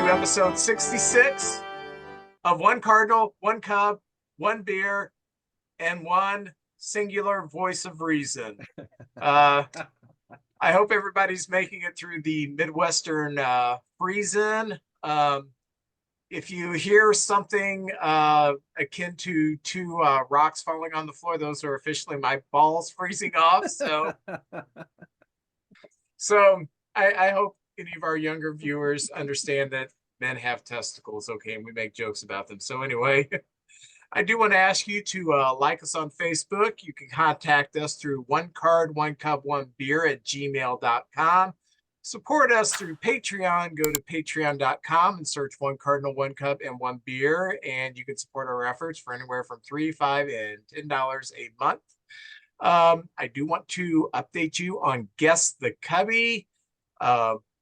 to episode 66 of One Cardinal, One Cub, One Beer, and One Singular Voice of Reason. I hope everybody's making it through the Midwestern freezing. If you hear something akin to two rocks falling on the floor, those are officially my balls freezing off. So I hope any of our younger viewers understand that men have testicles, okay, and we make jokes about them. So anyway, I do want to ask you to like us on Facebook. You can contact us through onecard1cup1beer@gmail.com. Support us through Patreon. Go to patreon.com and search One Cardinal, One Cup, and One Beer, and you can support our efforts for anywhere from $3, $5, and $10 a month. I do want to update you on Guess the Cubby.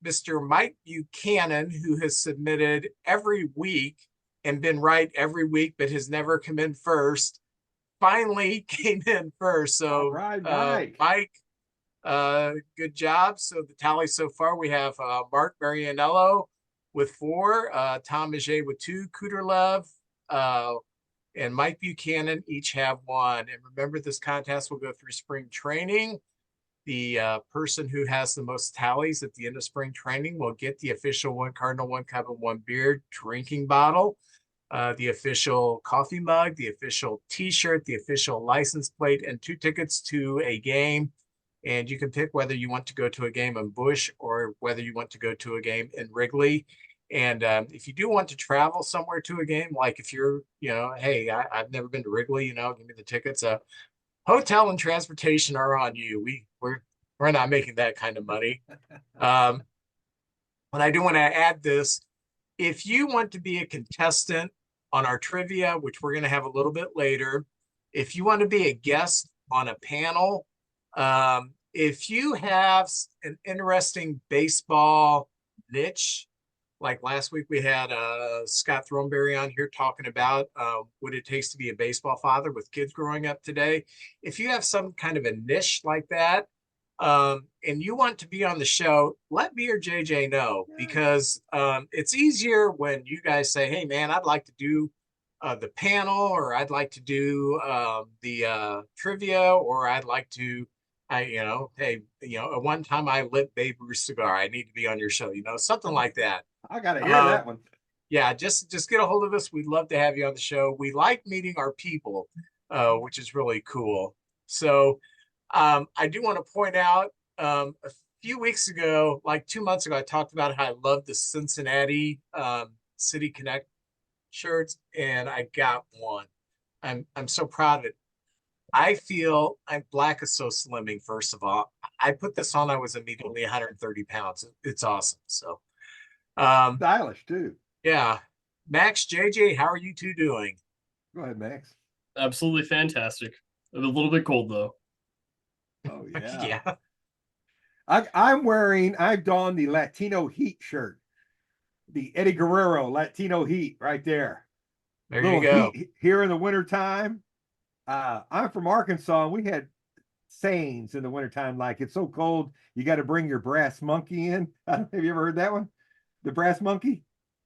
Mr. Mike Buchanan, who has submitted every week and been right every week, but has never come in first, finally came in first. So, Mike, good job. So the tally so far, we have Mark Marianello with 4, Tom Maget with 2, Cooterlove, and Mike Buchanan each have 1. And remember, this contest will go through spring training. The person who has the most tallies at the end of spring training will get the official One Cardinal, One Cup, and One Beer drinking bottle, the official coffee mug, the official t-shirt, the official license plate, and 2 tickets to a game. And you can pick whether you want to go to a game in Busch or whether you want to go to a game in Wrigley. And if you do want to travel somewhere to a game, like if you're, hey, I've never been to Wrigley, give me the tickets. Hotel and transportation are on you. We're not making that kind of money. But I do want to add this. If you want to be a contestant on our trivia, which we're going to have a little bit later, if you want to be a guest on a panel, if you have an interesting baseball niche, like last week we had Scott Throneberry on here talking about what it takes to be a baseball father with kids growing up today. If you have some kind of a niche like that, and you want to be on the show, let me or JJ know, because it's easier when you guys say, hey, man, I'd like to do the panel, or I'd like to do the trivia, or I'd like to, hey, at one time I lit Babe Ruth's cigar. I need to be on your show, something like that. I got to hear that one. Yeah, just get a hold of us. We'd love to have you on the show. We like meeting our people, which is really cool. So I do want to point out a few weeks ago, like 2 months ago, I talked about how I love the Cincinnati City Connect shirts, and I got one. I'm so proud of it. I feel black is so slimming. First of all, I put this on. I was immediately 130 pounds. It's awesome. So stylish too. Yeah. Max, JJ, how are you two doing? Go ahead, Max. Absolutely fantastic. A little bit cold though. Oh yeah. Yeah. I've donned the Latino Heat shirt. The Eddie Guerrero Latino Heat right there. There you go. Heat here in the wintertime. I'm from Arkansas, and we had sayings in the wintertime like, it's so cold, you got to bring your brass monkey in. Have you ever heard that one? The brass monkey?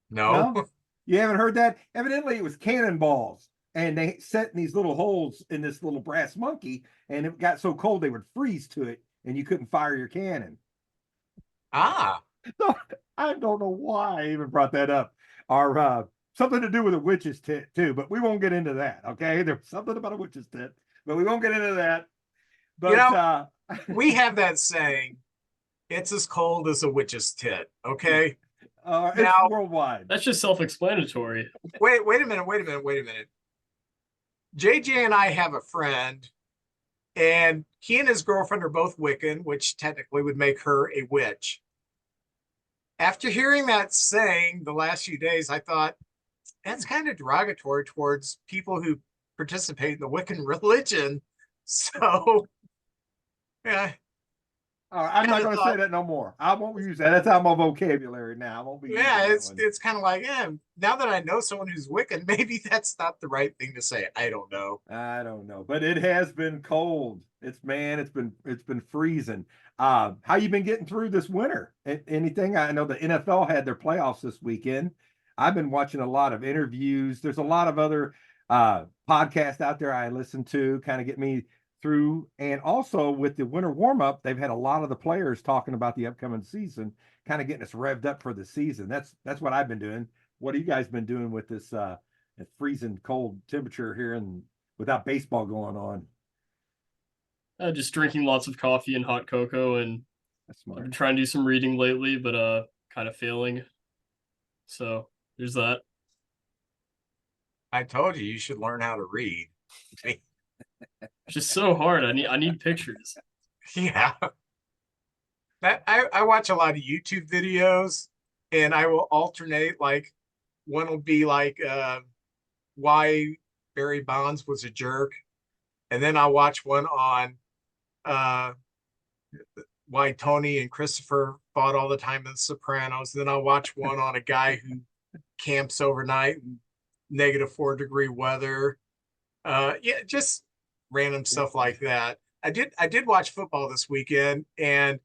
No? You haven't heard that? Evidently, it was cannonballs, and they set in these little holes in this little brass monkey, and it got so cold they would freeze to it, and you couldn't fire your cannon. Ah. So, I don't know why I even brought that up. Our something to do with a witch's tit too, but we won't get into that. Okay, there's something about a witch's tit, but we won't get into that. But we have that saying, it's as cold as a witch's tit. Okay. It's worldwide. That's just self-explanatory. Wait a minute. JJ and I have a friend, and he and his girlfriend are both Wiccan, which technically would make her a witch. After hearing that saying the last few days, I thought, that's kind of derogatory towards people who participate in the Wiccan religion. So, yeah, All right, I'm not kind of going to say thought, that no more. I won't use that. That's out of my vocabulary now. I won't be using yeah, that one. it's kind of like, now that I know someone who's Wiccan, maybe that's not the right thing to say. I don't know. I don't know, but it has been cold. It's been freezing. How you been getting through this winter? Anything? I know the NFL had their playoffs this weekend. I've been watching a lot of interviews. There's a lot of other podcasts out there I listen to, kind of get me through. And also with the winter warm up, they've had a lot of the players talking about the upcoming season, kind of getting us revved up for the season. That's what I've been doing. What have you guys been doing with this freezing cold temperature here and without baseball going on? Just drinking lots of coffee and hot cocoa, and That's I've been smart. trying to do some reading lately, but kind of failing. So there's that. I told you should learn how to read. It's just so hard. I need pictures. Yeah. I watch a lot of YouTube videos and I will alternate, like one will be like why Barry Bonds was a jerk, and then I'll watch one on uh why Tony and Christopher fought all the time in The Sopranos. Then I'll watch one on a guy who camps overnight in -4 degree weather. Yeah, just random stuff like that. I did watch football this weekend, and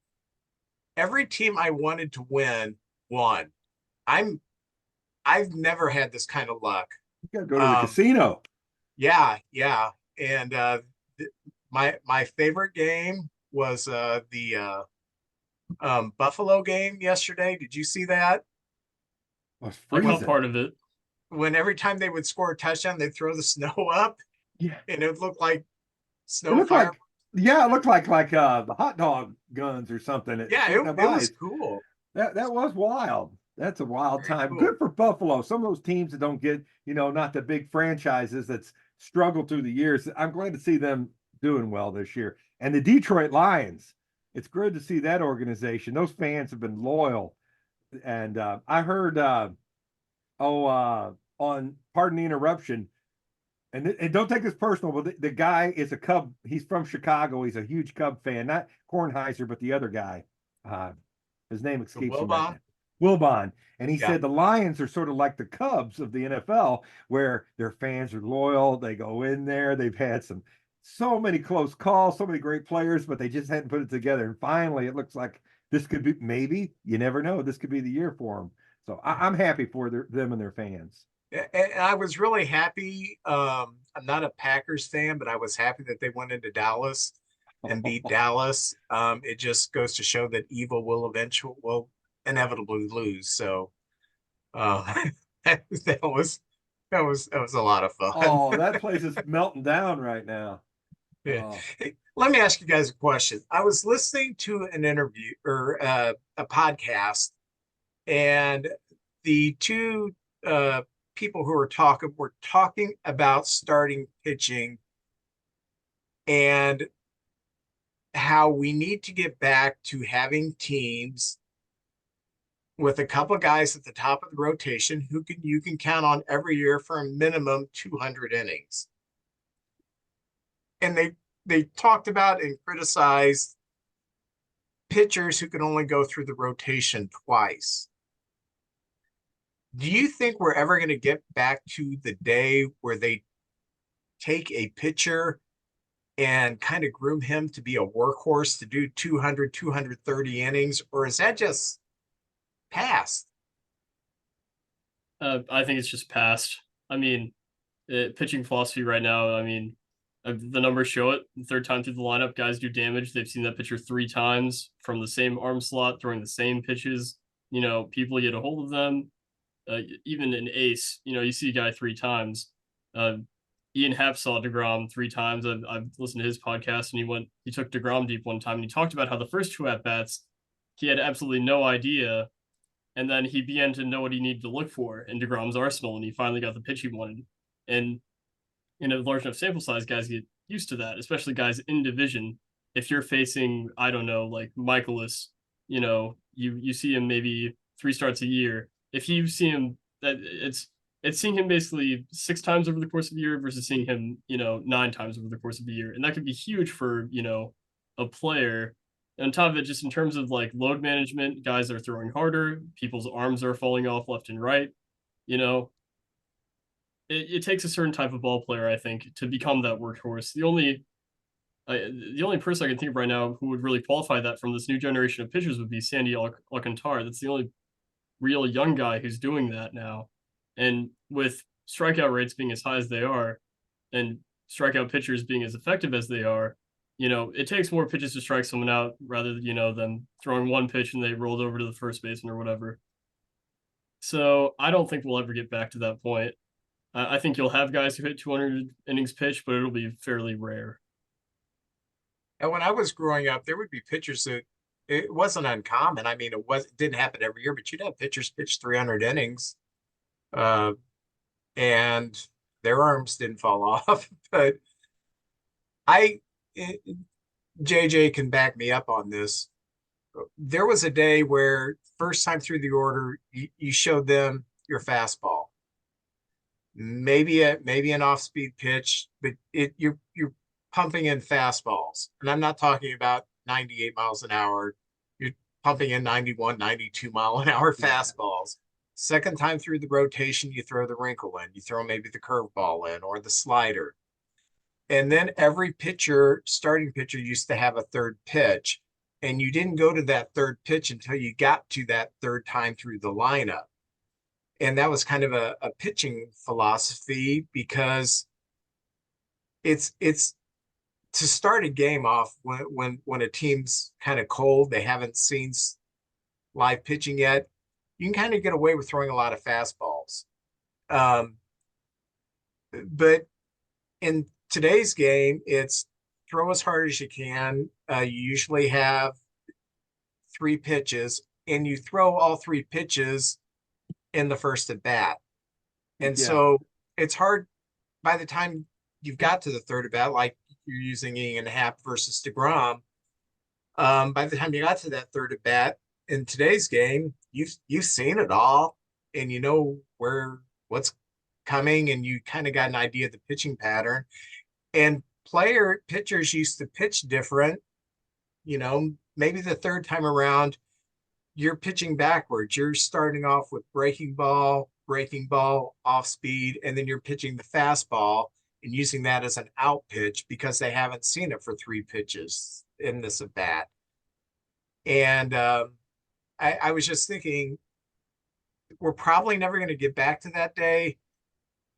every team I wanted to win won. I'm I've never had this kind of luck. You gotta go to the Um, casino. yeah, yeah. And my favorite game was the Buffalo game yesterday. Did you see that? Oh, it's I caught freezing. part of it. When every time they would score a touchdown, they'd throw the snow up, Yeah. and it would look like It snow looked fire. like, yeah, it looked like the hot dog guns or something Yeah, shooting up it was ice. cool. That was wild. That's a wild Very time. cool. Good for Buffalo. Some of those teams that don't get, not the big franchises that's struggled through the years. I'm glad to see them doing well this year. And the Detroit Lions, it's good to see that organization. Those fans have been loyal. And I heard, on pardon the interruption, and don't take this personal, but the guy is a Cub. He's from Chicago. He's a huge Cub fan, not Kornheiser, but the other guy. Uh, his name The escapes me right Wilbon. now. Wilbon. And he Yeah. said the Lions are sort of like the Cubs of the NFL, where their fans are loyal. They go in there. They've had so many close calls, so many great players, but they just hadn't put it together. And finally, it looks like this could be, maybe, you never know, this could be the year for them. So I'm happy for them and their fans. And I was really happy. I'm not a Packers fan, but I was happy that they went into Dallas and beat Dallas. It just goes to show that evil will inevitably lose. So that was a lot of fun. Oh, that place is melting down right now. Yeah. Oh, Hey, let me ask you guys a question. I was listening to an interview or a podcast, and the two people who were talking about starting pitching and how we need to get back to having teams with a couple of guys at the top of the rotation who you can count on every year for a minimum 200 innings. And they talked about and criticized pitchers who can only go through the rotation twice. Do you think we're ever going to get back to the day where they take a pitcher and kind of groom him to be a workhorse to do 200, 230 innings? Or is that just past? I think it's just past. I mean, pitching philosophy right now. I mean, the numbers show it. The third time through the lineup, guys do damage. They've seen that pitcher 3 times from the same arm slot, throwing the same pitches. People get a hold of them. Even an ace, you see a guy 3 times. Ian Happ saw DeGrom 3 times. I've listened to his podcast, and he took DeGrom deep one time, and he talked about how the first 2 at-bats, he had absolutely no idea. And then he began to know what he needed to look for in DeGrom's arsenal, and he finally got the pitch he wanted. And in a large enough sample size, guys get used to that, especially guys in division. If you're facing, I don't know, like Michaelis, you see him maybe 3 starts a year. If you see him, that it's seeing him basically 6 times over the course of the year versus seeing him, 9 times over the course of the year, and that could be huge for a player And on top of it, just in terms of like load management, guys are throwing harder, people's arms are falling off left and right. You know, it takes a certain type of ball player, I think, to become that workhorse. The only person I can think of right now who would really qualify that from this new generation of pitchers would be Sandy Alcantara. That's the only real young guy who's doing that now. And with strikeout rates being as high as they are, and strikeout pitchers being as effective as they are, it takes more pitches to strike someone out rather than, them throwing one pitch and they rolled over to the first baseman or whatever. So I don't think we'll ever get back to that point. I think you'll have guys who hit 200 innings pitched, but it'll be fairly rare. And when I was growing up, there would be pitchers that it wasn't uncommon. I mean, it didn't happen every year, but you'd have pitchers pitch 300 innings, and their arms didn't fall off. But JJ can back me up on this. There was a day where first time through the order, you showed them your fastball, maybe an off-speed pitch, but you're pumping in fastballs. And I'm not talking about 98 miles an hour. You're pumping in 91, 92 mile an hour fastballs. Second time through the rotation, you throw the wrinkle in. You throw maybe the curveball in or the slider. And then every starting pitcher used to have a third pitch. And you didn't go to that third pitch until you got to that third time through the lineup. And that was kind of a pitching philosophy, because it's to start a game off when a team's kind of cold, they haven't seen live pitching yet, you can kind of get away with throwing a lot of fastballs. But in today's game, it's throw as hard as you can. You usually have 3 pitches, and you throw all 3 pitches in the first at bat. And so it's hard by the time you've got to the third at bat, like you're using Ian Happ versus DeGrom. By the time you got to that third at bat in today's game, you've seen it all, and you know what's coming, and you kind of got an idea of the pitching pattern. And pitchers used to pitch different. Maybe the third time around, you're pitching backwards. You're starting off with breaking ball, off speed, and then you're pitching the fastball and using that as an out pitch because they haven't seen it for 3 pitches in this at bat. And I was just thinking, we're probably never going to get back to that day.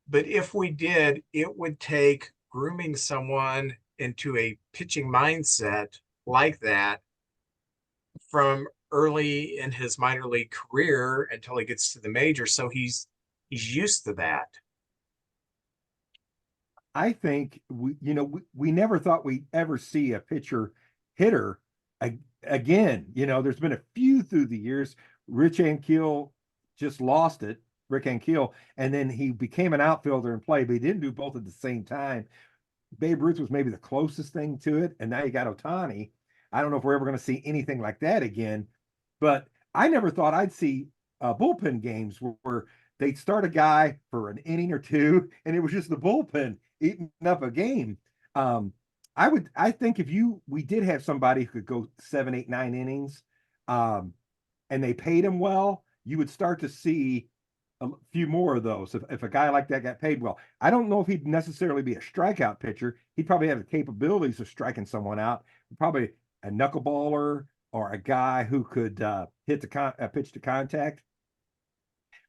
But if we did, it would take grooming someone into a pitching mindset like that from early in his minor league career until he gets to the major. So he's used to that. I think we never thought we'd ever see a pitcher hitter again. There's been a few through the years. Rich Ankiel just lost it, Rick Ankiel, and then he became an outfielder and played, but he didn't do both at the same time. Babe Ruth was maybe the closest thing to it, and now you got Ohtani. I don't know if we're ever going to see anything like that again, but I never thought I'd see bullpen games where they'd start a guy for an inning or two, and it was just the bullpen eating up a game. I think we did have somebody who could go 7, 8, 9 innings, and they paid him well, you would start to see a few more of those. If a guy like that got paid well, I don't know if he'd necessarily be a strikeout pitcher. He'd probably have the capabilities of striking someone out. Probably a knuckleballer or a guy who could hit the pitch to contact.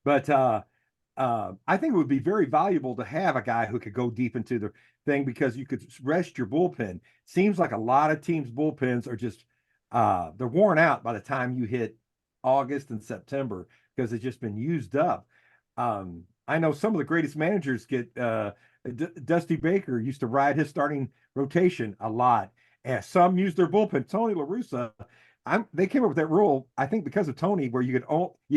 But I think it would be very valuable to have a guy who could go deep into the thing, because you could rest your bullpen. Seems like a lot of teams' bullpens are just they're worn out by the time you hit August and September, because it's just been used up. I know some of the greatest managers get Dusty Baker used to ride his starting rotation a lot, and some use their bullpen. Tony La Russa, they came up with that rule, I think, because of Tony, where you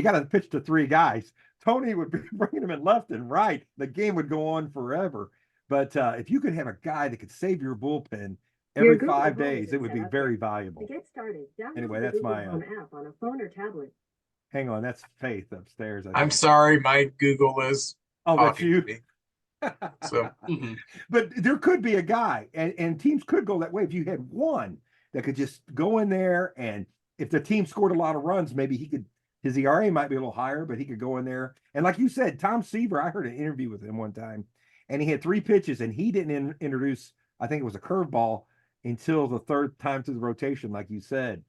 got to pitch to 3 guys. Tony would be bringing them in left and right. The game would go on forever. But if you could have a guy that could save your bullpen every 5 days, it would be very valuable. To get started, Anyway, that's my Home app on a phone or tablet. Hang on, that's Faith upstairs. I'm sorry, my Google is that's you. So, But there could be a guy, and teams could go that way if you had one that could just go in there, and if the team scored a lot of runs, maybe his ERA might be a little higher, but he could go in there. And like you said, Tom Seaver, I heard an interview with him one time, and he had 3 pitches, and he didn't introduce, I think it was a curveball, until the 3rd time through the rotation, like you said.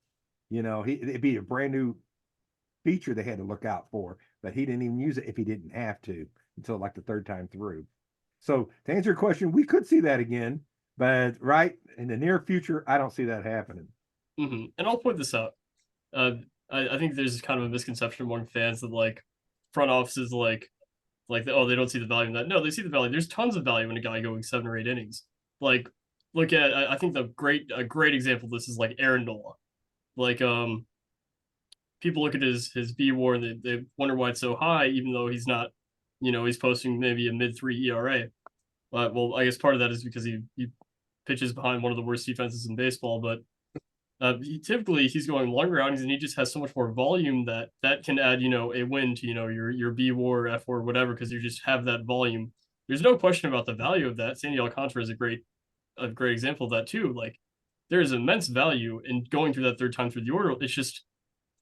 It'd be a brand new feature they had to look out for, but he didn't even use it if he didn't have to until like the 3rd time through. So to answer your question, we could see that again, but right in the near future, I don't see that happening. Mm-hmm. And I'll point this out. I think there's kind of a misconception among fans that like front offices oh, they don't see the value in that. No, they see the value. There's tons of value in a guy going 7 or 8 innings. Like, look at I think a great example of this is like Aaron Nola. Like people look at his B-WAR and they wonder why it's so high, even though he's not, he's posting maybe a mid-3 ERA. Well, I guess part of that is because he pitches behind one of the worst defenses in baseball, but typically he's going longer outings and he just has so much more volume that can add, a win to, your B-WAR, F-WAR, whatever, because you just have that volume. There's no question about the value of that. Sandy Alcantara is a great example of that too. Like, there is immense value in going through that 3rd time through the order. It's just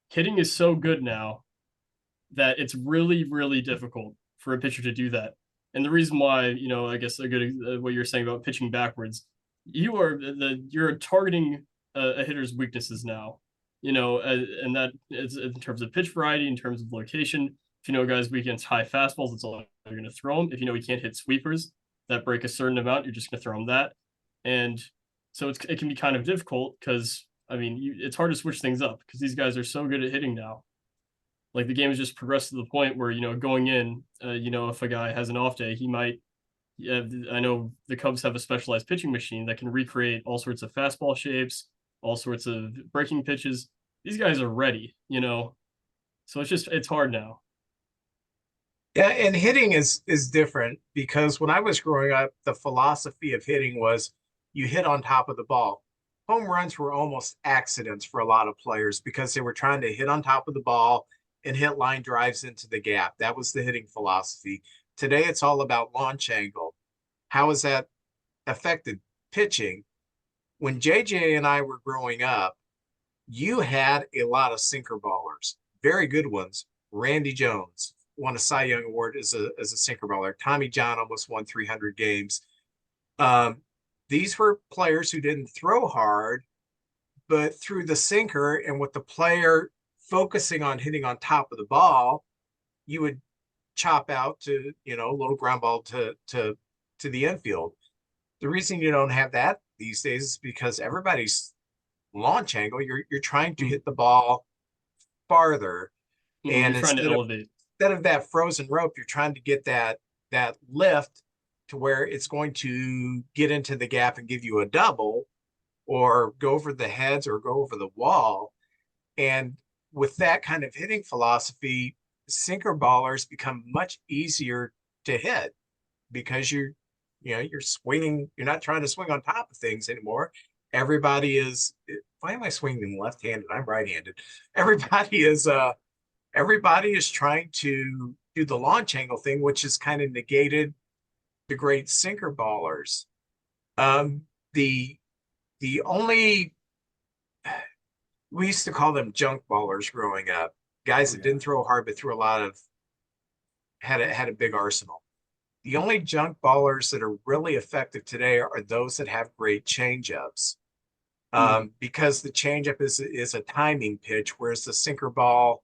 hitting is so good now that it's really, really difficult for a pitcher to do that. And the reason why, I guess a good what you're saying about pitching backwards, you're targeting a hitter's weaknesses now, and that is in terms of pitch variety, in terms of location. If a guy's weak against high fastballs, that's all you're going to throw him. If he can't hit sweepers that break a certain amount, you're just going to throw him that. And so it can be kind of difficult because, it's hard to switch things up because these guys are so good at hitting now. Like, the game has just progressed to the point where, going in, if a guy has an off day, he might, I know the Cubs have a specialized pitching machine that can recreate all sorts of fastball shapes, all sorts of breaking pitches. These guys are ready, so it's hard now. Yeah, and hitting is different because when I was growing up, the philosophy of hitting was you hit on top of the ball. Home runs were almost accidents for a lot of players because they were trying to hit on top of the ball and hit line drives into the gap. That was the hitting philosophy. Today, it's all about launch angle. How has that affected pitching? When JJ and I were growing up, you had a lot of sinker ballers, very good ones. Randy Jones won a Cy Young Award as a sinker baller. Tommy John almost won 300 games. These were players who didn't throw hard, but through the sinker and with the player focusing on hitting on top of the ball, you would chop out to, a little ground ball to the infield. The reason you don't have that these days is because everybody's launch angle, you're trying to hit the ball farther. And you're trying to elevate. Instead of that frozen rope, you're trying to get that lift to where it's going to get into the gap and give you a double or go over the heads or go over the wall. And with that kind of hitting philosophy, sinker ballers become much easier to hit because you're swinging, you're not trying to swing on top of things anymore. Everybody is, why am I swinging left-handed? I'm right-handed. Everybody is trying to do the launch angle thing, which has kind of negated the great sinker ballers. The only, we used to call them junk ballers growing up, guys that didn't throw hard but threw a lot of, had a big arsenal. The only junk ballers that are really effective today are those that have great changeups. Because the changeup is a timing pitch, whereas the sinker ball,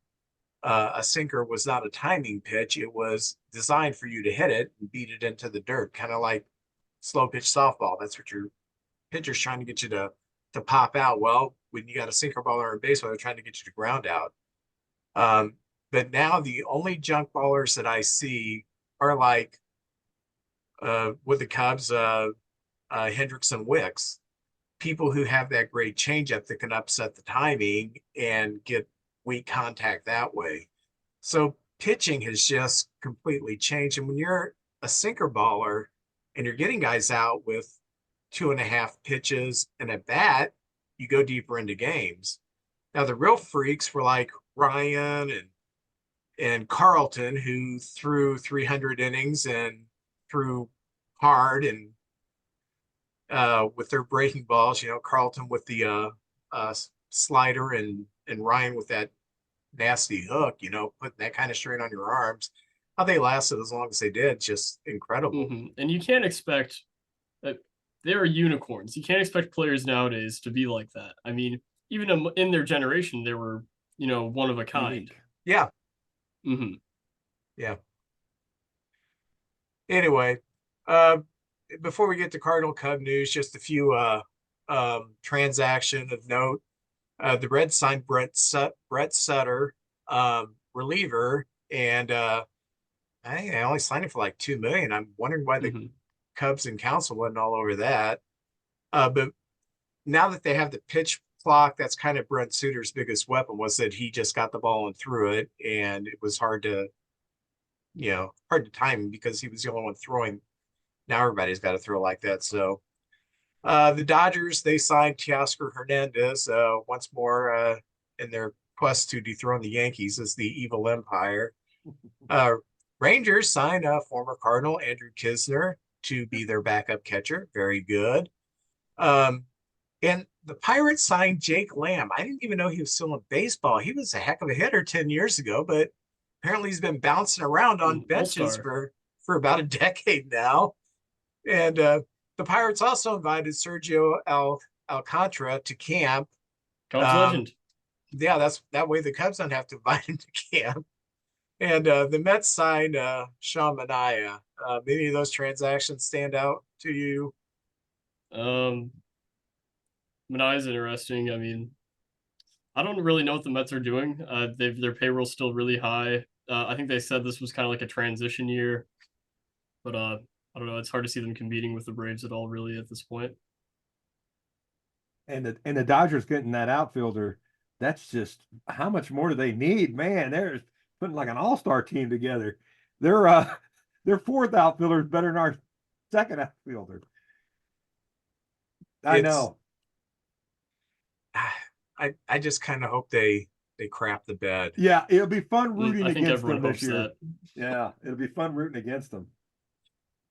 a sinker was not a timing pitch. It was designed for you to hit it and beat it into the dirt, kind of like slow pitch softball. That's what your pitcher's trying to get you to pop out. Well, when you got a sinker baller in baseball, they're trying to get you to ground out. But now the only junk ballers that I see are like with the Cubs, Hendricks and Wicks, people who have that great changeup that can upset the timing and get weak contact that way. So pitching has just completely changed. And when you're a sinker baller and you're getting guys out with 2.5 pitches and a bat, you go deeper into games. Now the real freaks were like Ryan and Carlton, who threw 300 innings and threw hard and with their breaking balls, Carlton with the slider and Ryan with that nasty hook, putting that kind of strain on your arms. How they lasted as long as they did, just incredible. And you can't expect that they're unicorns. You can't expect players nowadays to be like that. I mean, even in their generation, they were, one of a kind. Unique. Yeah. Mm-hmm. Yeah. Anyway, before we get to Cardinal Cub news, just a few transaction of note. The Reds signed Brett Sutter, reliever, and I think they only signed him for like $2 million. I'm wondering why the Cubs and council wasn't all over that. But now that they have the pitch clock, that's kind of Brent Suter's biggest weapon, was that he just got the ball and threw it, and it was hard to time him because he was the only one throwing. Now everybody's got to throw like that. So the Dodgers, they signed Teoscar Hernandez once more in their quest to dethrone the Yankees as the evil empire. Rangers signed former Cardinal Andrew Kisner to be their backup catcher. Very good. And the Pirates signed Jake Lamb. I didn't even know he was still in baseball. He was a heck of a hitter 10 years ago, but apparently he's been bouncing around on benches for about a decade now. And the Pirates also invited Sergio Alcantara to camp. Cubs legend. Yeah, that way the Cubs don't have to invite him to camp. And the Mets signed Sean Manaea. Any of those transactions stand out to you? Manaea's interesting. I mean, I don't really know what the Mets are doing. Their payroll's still really high. I think they said this was kind of like a transition year, but I don't know. It's hard to see them competing with the Braves at all, really, at this point. And the Dodgers getting that outfielder, that's just how much more do they need? Man, they're putting like an all-star team together. Their fourth outfielder is better than our second outfielder. I know. I just kind of hope they crap the bed. Yeah, it'll be fun rooting I think against everyone them this hopes year. that. Yeah, it'll be fun rooting against them.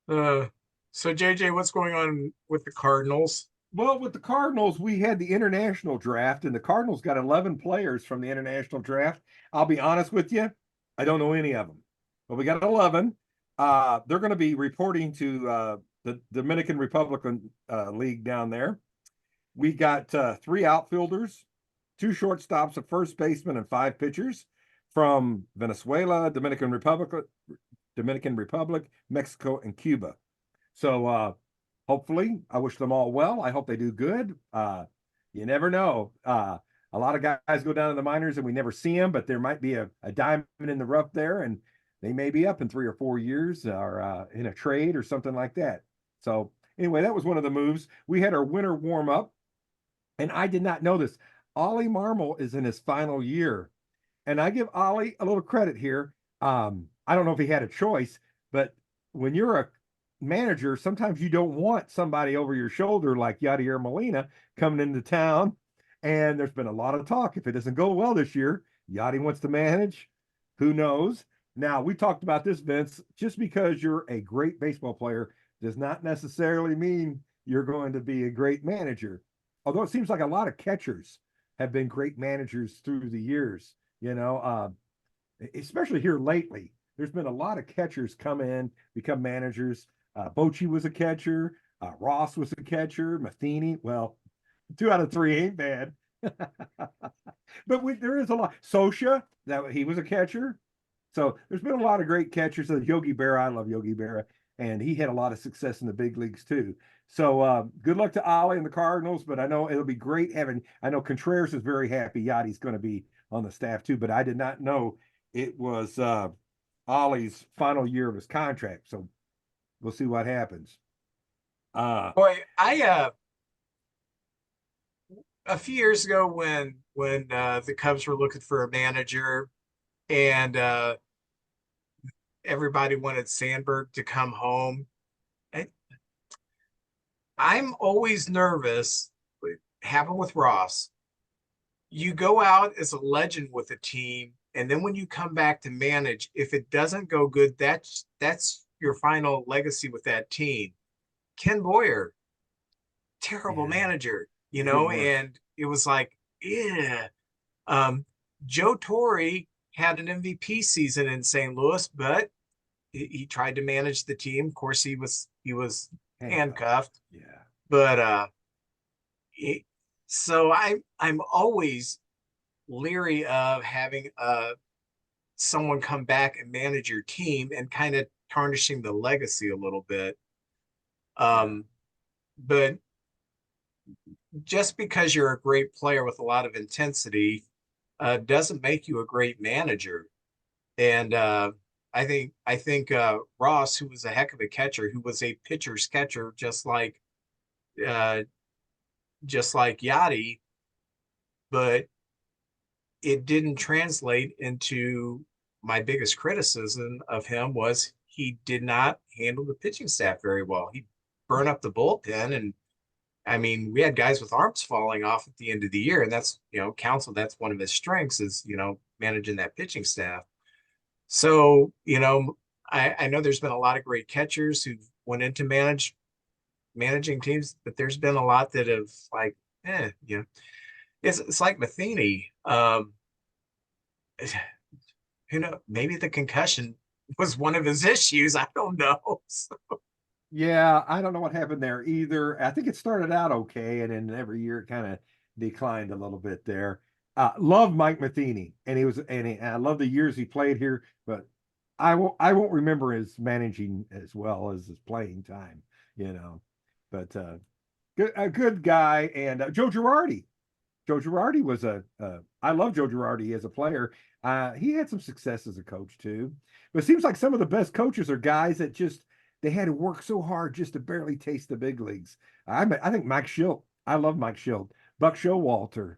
So JJ, what's going on with the Cardinals? Well, with the Cardinals, we had the international draft, and the Cardinals got 11 players from the international draft. I'll be honest with you, I don't know any of them, but we got 11. They're going to be reporting to the Dominican Republican League down there. We got 3 outfielders, 2 shortstops, a first baseman, and 5 pitchers from Venezuela, Dominican Republic, Mexico, and Cuba. So hopefully, I wish them all well. I hope they do good. You never know. A lot of guys go down to the minors and we never see them, but there might be a diamond in the rough there, and they may be up in 3 or 4 years or in a trade or something like that. So anyway, that was one of the moves. We had our winter warm up, and I did not know this. Ollie Marmol is in his final year, and I give Ollie a little credit here. I don't know if he had a choice, but when you're a manager, sometimes you don't want somebody over your shoulder like Yadier Molina coming into town. And there's been a lot of talk. If it doesn't go well this year, Yadi wants to manage. Who knows? Now, we talked about this, Vince. Just because you're a great baseball player does not necessarily mean you're going to be a great manager. Although it seems like a lot of catchers have been great managers through the years, especially here lately. There's been a lot of catchers come in, become managers. Bochy was a catcher. Ross was a catcher. Matheny, well, 2 out of 3 ain't bad. But there is a lot. Sosha, he was a catcher. So there's been a lot of great catchers. Yogi Berra, I love Yogi Berra, and he had a lot of success in the big leagues too. So good luck to Ollie and the Cardinals, but I know it'll be great I know Contreras is very happy Yadi's going to be on the staff too, but I did not know it was Ollie's final year of his contract. So we'll see what happens. Boy, a few years ago when the Cubs were looking for a manager and everybody wanted Sandberg to come home, I'm always nervous. It happened with Ross. You go out as a legend with a team, and then when you come back to manage, if it doesn't go good, that's your final legacy with that team. Ken Boyer, terrible manager, and it was like, yeah. Joe Torre had an MVP season in St. Louis, but he tried to manage the team. Of course, he was handcuffed, Yeah. but it, so I'm always leery of having someone come back and manage your team and kind of tarnishing the legacy a little bit. But just because you're a great player with a lot of intensity doesn't make you a great manager. And I think Ross, who was a heck of a catcher, who was a pitcher's catcher, uh, just like Yachty, but it didn't translate into my biggest criticism of him was he did not handle the pitching staff very well. He burned up the bullpen, and I mean, we had guys with arms falling off at the end of the year, and that's, Counsell, that's one of his strengths is, managing that pitching staff. So, I know there's been a lot of great catchers who went into managing teams, but there's been a lot that have like, it's like Matheny. Maybe the concussion was one of his issues. I don't know. Yeah, I don't know what happened there either. I think it started out okay, and then every year it kind of declined a little bit there. Love Mike Matheny, and I love the years he played here, but I won't remember his managing as well as his playing time, you know. But a good guy, and Joe Girardi. Joe Girardi was I love Joe Girardi as a player. He had some success as a coach too, but it seems like some of the best coaches are guys that just they had to work so hard just to barely taste the big leagues. I think Mike Schilt. I love Mike Schilt. Buck Showalter.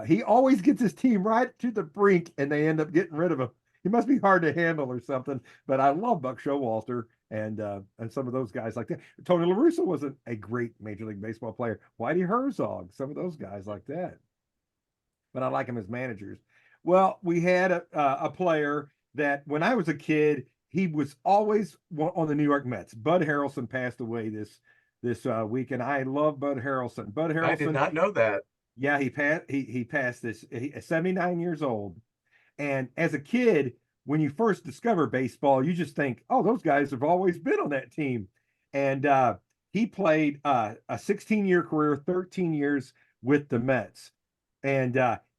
He always gets his team right to the brink, and they end up getting rid of him. He must be hard to handle or something. But I love Buck Showalter and some of those guys like that. Tony La Russa wasn't a great Major League Baseball player. Whitey Herzog, some of those guys like that. But I like them as managers. Well, we had a player that when I was a kid, he was always on the New York Mets. Bud Harrelson passed away this week, and I love Bud Harrelson. Bud Harrelson, I did not know that. yeah, he passed this. He, 79 years old, and as a kid, when you first discover baseball, you just think, oh, those guys have always been on that team. And he played a 16-year career, 13 years with the Mets. And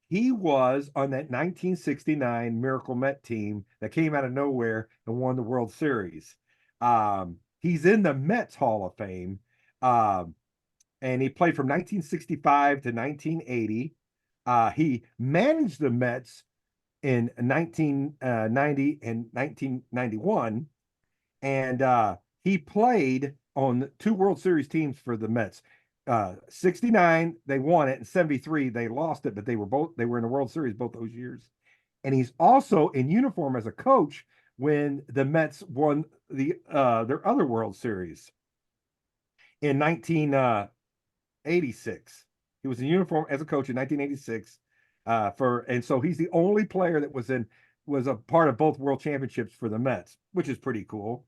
he was on that 1969 Miracle Met team that came out of nowhere and won the World Series. He's in the Mets Hall of Fame. And he played from 1965 to 1980. He managed the Mets in 1990 and 1991. And he played on 2 World Series teams for the Mets. 69 they won it, and 73 they lost it, but they were in the World Series both those years. And he's also in uniform as a coach when the Mets won their other World Series in 1986. He was in uniform as a coach in 1986 and so he's the only player that was a part of both World Championships for the Mets, which is pretty cool.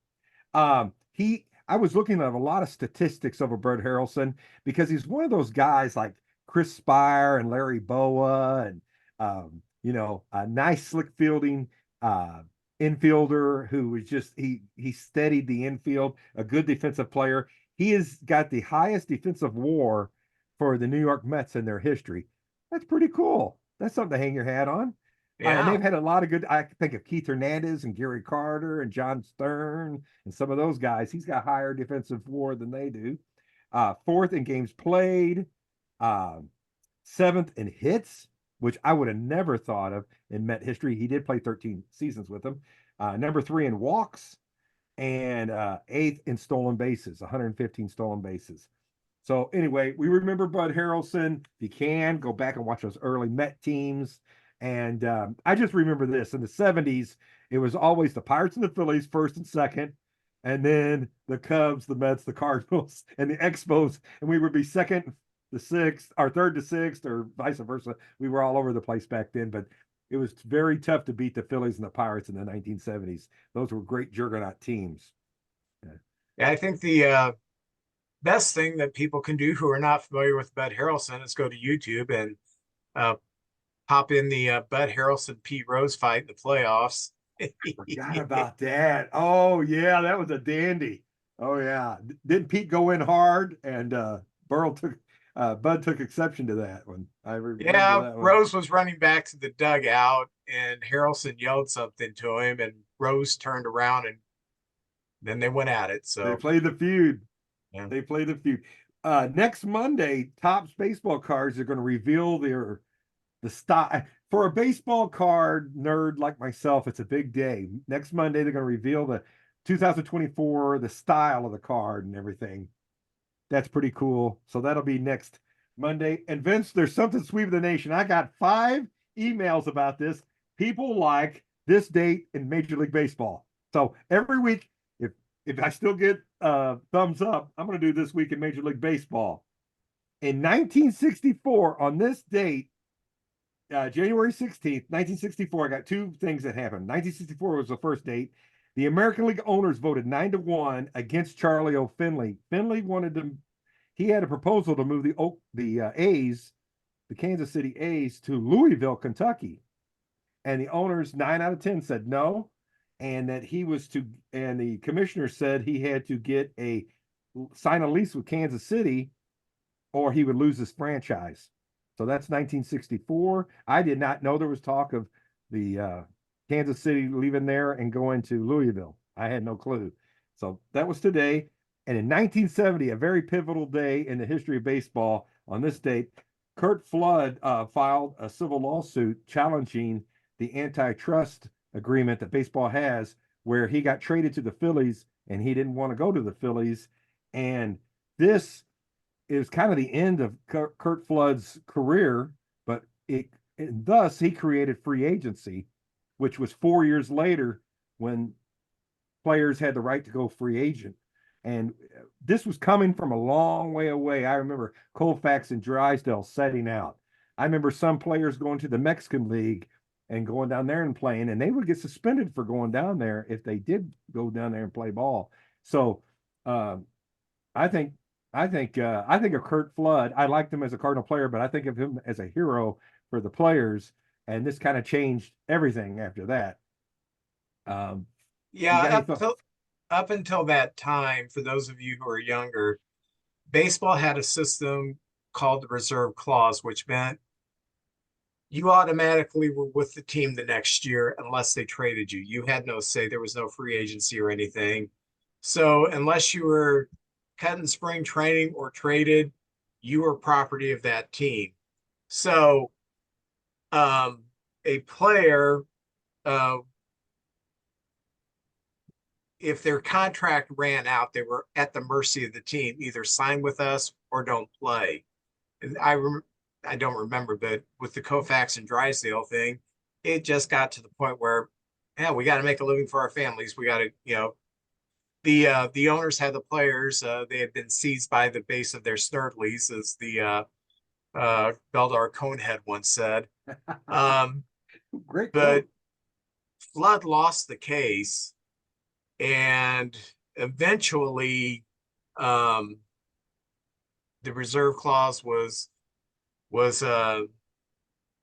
I was looking at a lot of statistics over Bud Harrelson because he's one of those guys like Chris Spire and Larry Boa and a nice slick fielding infielder who was just he steadied the infield, a good defensive player. He has got the highest defensive WAR for the New York Mets in their history. That's pretty cool. That's something to hang your hat on. And they've had a lot of good. I think of Keith Hernandez and Gary Carter and John Stern and some of those guys. He's got higher defensive WAR than they do. 4th in games played, 7th in hits, which I would have never thought of in Met history. He did play 13 seasons with them. Number 3 in walks, and 8th in stolen bases, 115 stolen bases. So anyway, we remember Bud Harrelson. If you can, go back and watch those early Met teams. And I just remember this. In the 70s, it was always the Pirates and the Phillies first and second, and then the Cubs, the Mets, the Cardinals, and the Expos. And we would be second to sixth, or third to sixth, or vice versa. We were all over the place back then, but it was very tough to beat the Phillies and the Pirates in the 1970s. Those were great juggernaut teams. Yeah, I think the best thing that people can do who are not familiar with Bud Harrelson is go to YouTube and pop in the Bud Harrelson Pete Rose fight in the playoffs. Forgot about that. Oh yeah, that was a dandy. Oh yeah. Didn't Pete go in hard and Bud took exception to that one. I remember Yeah, that one. Rose was running back to the dugout and Harrelson yelled something to him and Rose turned around and then they went at it. They So played the feud. yeah. They played the feud. Next Monday, Topps baseball cards are going to reveal the style. For a baseball card nerd like myself, it's a big day. Next Monday, they're going to reveal the 2024, the style of the card and everything. That's pretty cool. So that'll be next Monday. And Vince, there's something sweeping the nation. I got 5 emails about this. People like this date in Major League Baseball. So every week, if I still get thumbs up, I'm going to do this week in Major League Baseball. In 1964, on this date, January 16th, 1964, I got 2 things that happened. 1964 was the first date. The American League owners voted 9-1 against Charlie O. Finley. Finley he had a proposal to move the A's, the Kansas City A's, to Louisville, Kentucky. And the owners, 9 out of 10, said no. And that and the commissioner said he had to sign a lease with Kansas City or he would lose his franchise. So that's 1964. I did not know there was talk of the Kansas City leaving there and going to Louisville. I had no clue. So that was today. And in 1970, a very pivotal day in the history of baseball, on this date, Curt Flood filed a civil lawsuit challenging the antitrust agreement that baseball has, where he got traded to the Phillies and he didn't want to go to the Phillies. And this is kind of the end of Curt Flood's career, but thus he created free agency, which was 4 years later when players had the right to go free agent. And this was coming from a long way away. I remember Colfax and Drysdale setting out. I remember some players going to the Mexican League and going down there and playing, and they would get suspended for going down there if they did go down there and play ball. So I think of Curt Flood. I liked him as a Cardinal player, but I think of him as a hero for the players. And this kind of changed everything after that. Yeah, up until that time, for those of you who are younger, baseball had a system called the reserve clause, which meant you automatically were with the team the next year unless they traded you. You had no say. There was no free agency or anything. So unless you were cut in spring training or traded, you were property of that team. So a player, if their contract ran out, they were at the mercy of the team, either sign with us or don't play. And I don't remember, but with the Koufax and Drysdale thing, it just got to the point where, yeah, we got to make a living for our families. We got to, the owners had the players. They had been seized by the base of their snurdlies, as the Beldar Conehead once said. Great quote. But Flood lost the case, and eventually, the reserve clause was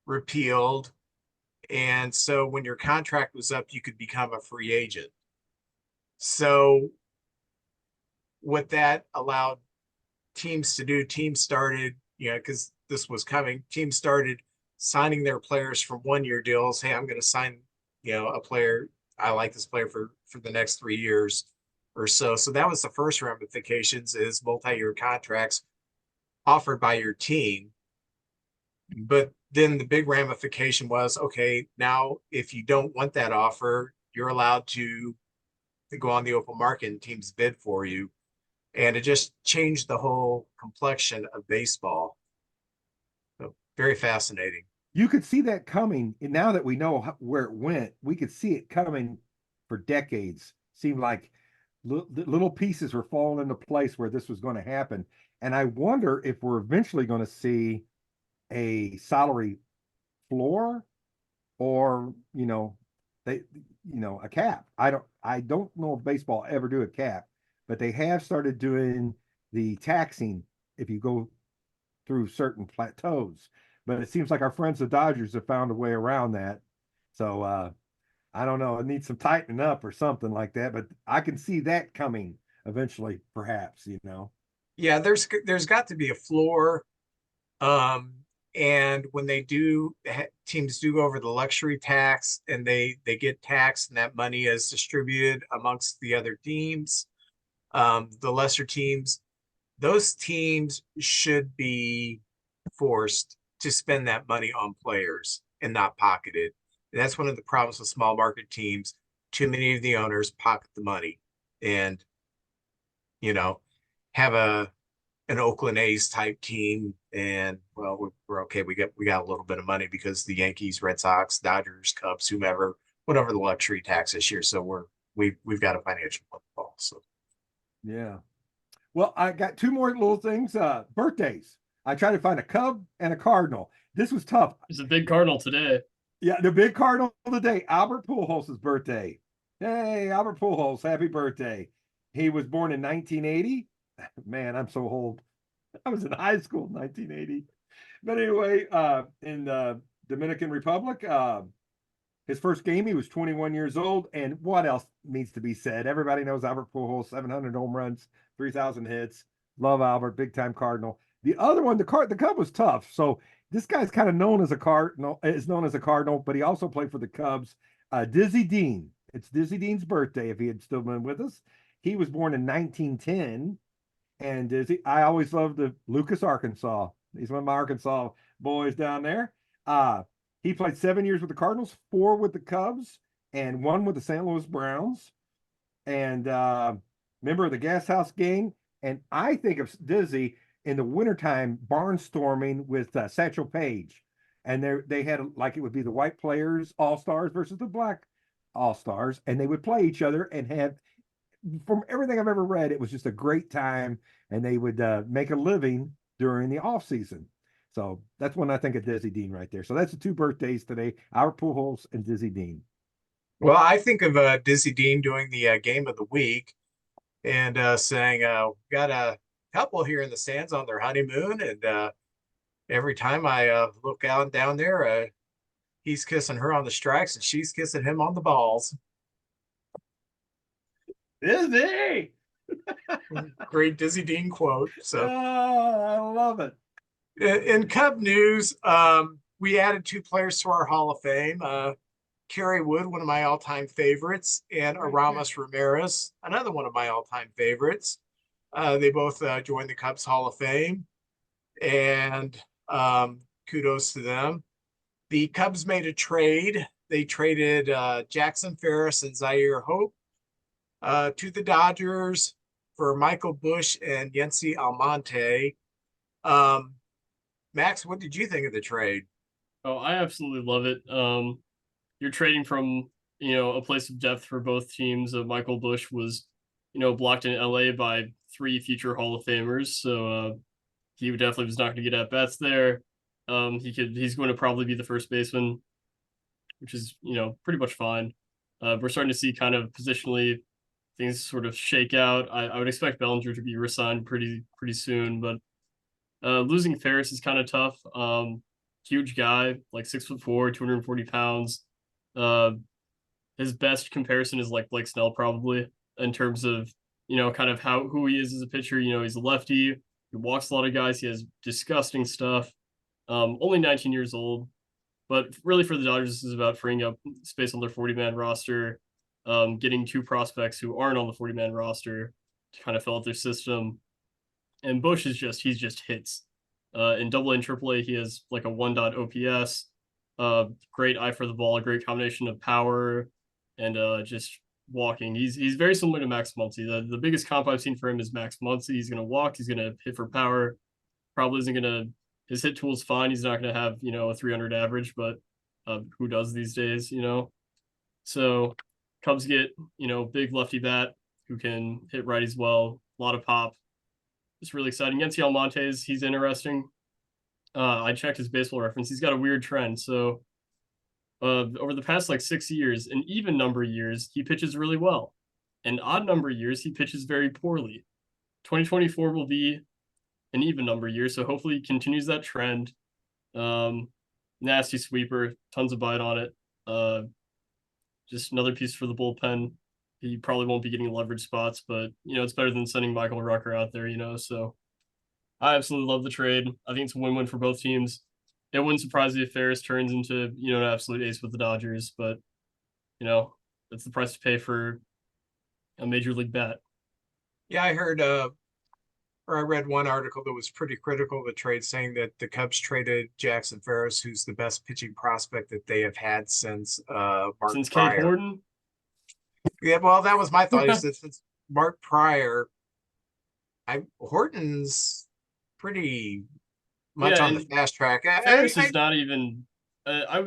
repealed, and so when your contract was up, you could become a free agent. So what that allowed teams to do, teams started, because this was coming, teams started signing their players from 1-year deals. Hey, I'm going to sign, a player. I like this player for the next 3 years or so. So that was the first ramifications, is multi-year contracts offered by your team. But then the big ramification was, okay, now if you don't want that offer, you're allowed to go on the open market and teams bid for you. And it just changed the whole complexion of baseball. So very fascinating. You could see that coming. And now that we know where it went, we could see it coming for decades. Seemed like little pieces were falling into place where this was going to happen. And I wonder if we're eventually going to see a salary floor, or a cap. I don't know if baseball ever do a cap, but they have started doing the taxing if you go through certain plateaus. But it seems like our friends the Dodgers have found a way around that. So I don't know. It needs some tightening up or something like that. But I can see that coming eventually, perhaps. Yeah, there's got to be a floor. And when they do, teams do go over the luxury tax and they get taxed and that money is distributed amongst the other teams, the lesser teams, those teams should be forced to spend that money on players and not pocket it. And that's one of the problems with small market teams. Too many of the owners pocket the money and, have an Oakland A's type team, and well, we're okay. We got a little bit of money because the Yankees, Red Sox, Dodgers, Cubs, whomever, whatever the luxury tax this year. So we've got a financial windfall. So Yeah. Well, I got two more little things. Birthdays. I tried to find a Cub and a Cardinal. This was tough. There's a big Cardinal today. Yeah, the big Cardinal of the day, Albert Pujols' birthday. Hey, Albert Pujols, happy birthday. He was born in 1980. Man, I'm so old. I was in high school in 1980. But anyway, in the Dominican Republic, his first game, he was 21 years old. And what else needs to be said? Everybody knows Albert Pujols, 700 home runs, 3,000 hits. Love Albert, big time Cardinal. The other one, the Cub was tough. So this guy's kind of known as a Cardinal, but he also played for the Cubs. Dizzy Dean. It's Dizzy Dean's birthday if he had still been with us. He was born in 1910. And Dizzy, I always loved the Lucas, Arkansas. He's one of my Arkansas boys down there. He played 7 years with the Cardinals, 4 with the Cubs, and 1 with the St. Louis Browns. And member of the Gas House Gang. And I think of Dizzy in the wintertime barnstorming with Satchel Paige. And they had like it would be the white players, all-stars versus the black all-stars. And they would play each other and have, from everything I've ever read, it was just a great time. And they would make a living during the off season. So that's when I think of Dizzy Dean right there. So that's the 2 birthdays today, Albert Pujols and Dizzy Dean. well, I think of Dizzy Dean doing the game of the week and saying, we got a couple here in the stands on their honeymoon, and every time I look out down there, he's kissing her on the strikes and she's kissing him on the balls. Dizzy! Great Dizzy Dean quote. So I love it. in Cub news, we added 2 players to our Hall of Fame. Kerry Wood, one of my all-time favorites, and Aramis Ramirez, another one of my all-time favorites. They both joined the Cubs Hall of Fame, and kudos to them. The Cubs made a trade. They traded Jackson Ferris and Zaire Hope to the Dodgers for Michael Busch and Yency Almonte. Max, what did you think of the trade? Oh, I absolutely love it. You're trading from, a place of depth for both teams. Michael Busch was, blocked in LA by 3 future Hall of Famers. So he definitely was not going to get at bats there. He's going to probably be the first baseman, which is, pretty much fine. We're starting to see kind of positionally things sort of shake out. I would expect Bellinger to be re-signed pretty soon, but losing Ferris is kind of tough. Huge guy, like 6'4", 240 pounds. His best comparison is like Blake Snell, probably, in terms of, kind of who he is as a pitcher. He's a lefty. He walks a lot of guys. He has disgusting stuff. Only 19 years old. But really for the Dodgers, this is about freeing up space on their 40-man roster, getting 2 prospects who aren't on the 40-man roster to kind of fill out their system. And Busch is he just hits. In AA and AAA, he has like a 1. OPS. Great eye for the ball, a great combination of power and just walking. He's very similar to Max Muncy. The biggest comp I've seen for him is Max Muncy. He's going to walk. He's going to hit for power. Probably isn't going to. His hit tool's fine. He's not going to have a 300 average, but who does these days? So Cubs get big lefty bat who can hit righties well. A lot of pop. It's really exciting. Yency Almontes, he's interesting. I checked his baseball reference. He's got a weird trend. So over the past 6 years, in even number years, he pitches really well. In odd number years, he pitches very poorly. 2024 will be an even number year, so hopefully he continues that trend. Nasty sweeper, tons of bite on it. Just another piece for the bullpen. He probably won't be getting leverage spots, but it's better than sending Michael Rucker out there, so I absolutely love the trade. I think it's a win-win for both teams. It wouldn't surprise me if Ferris turns into, an absolute ace with the Dodgers, but that's the price to pay for a major league bat. Yeah, I heard or I read one article that was pretty critical of the trade, saying that the Cubs traded Jackson Ferris, who's the best pitching prospect that they have had since Mark Since Pryor. Cade Horton? Yeah, well, that was my thought. He said since Mark Pryor, Horton's pretty much on the fast track. Ferris is not even. I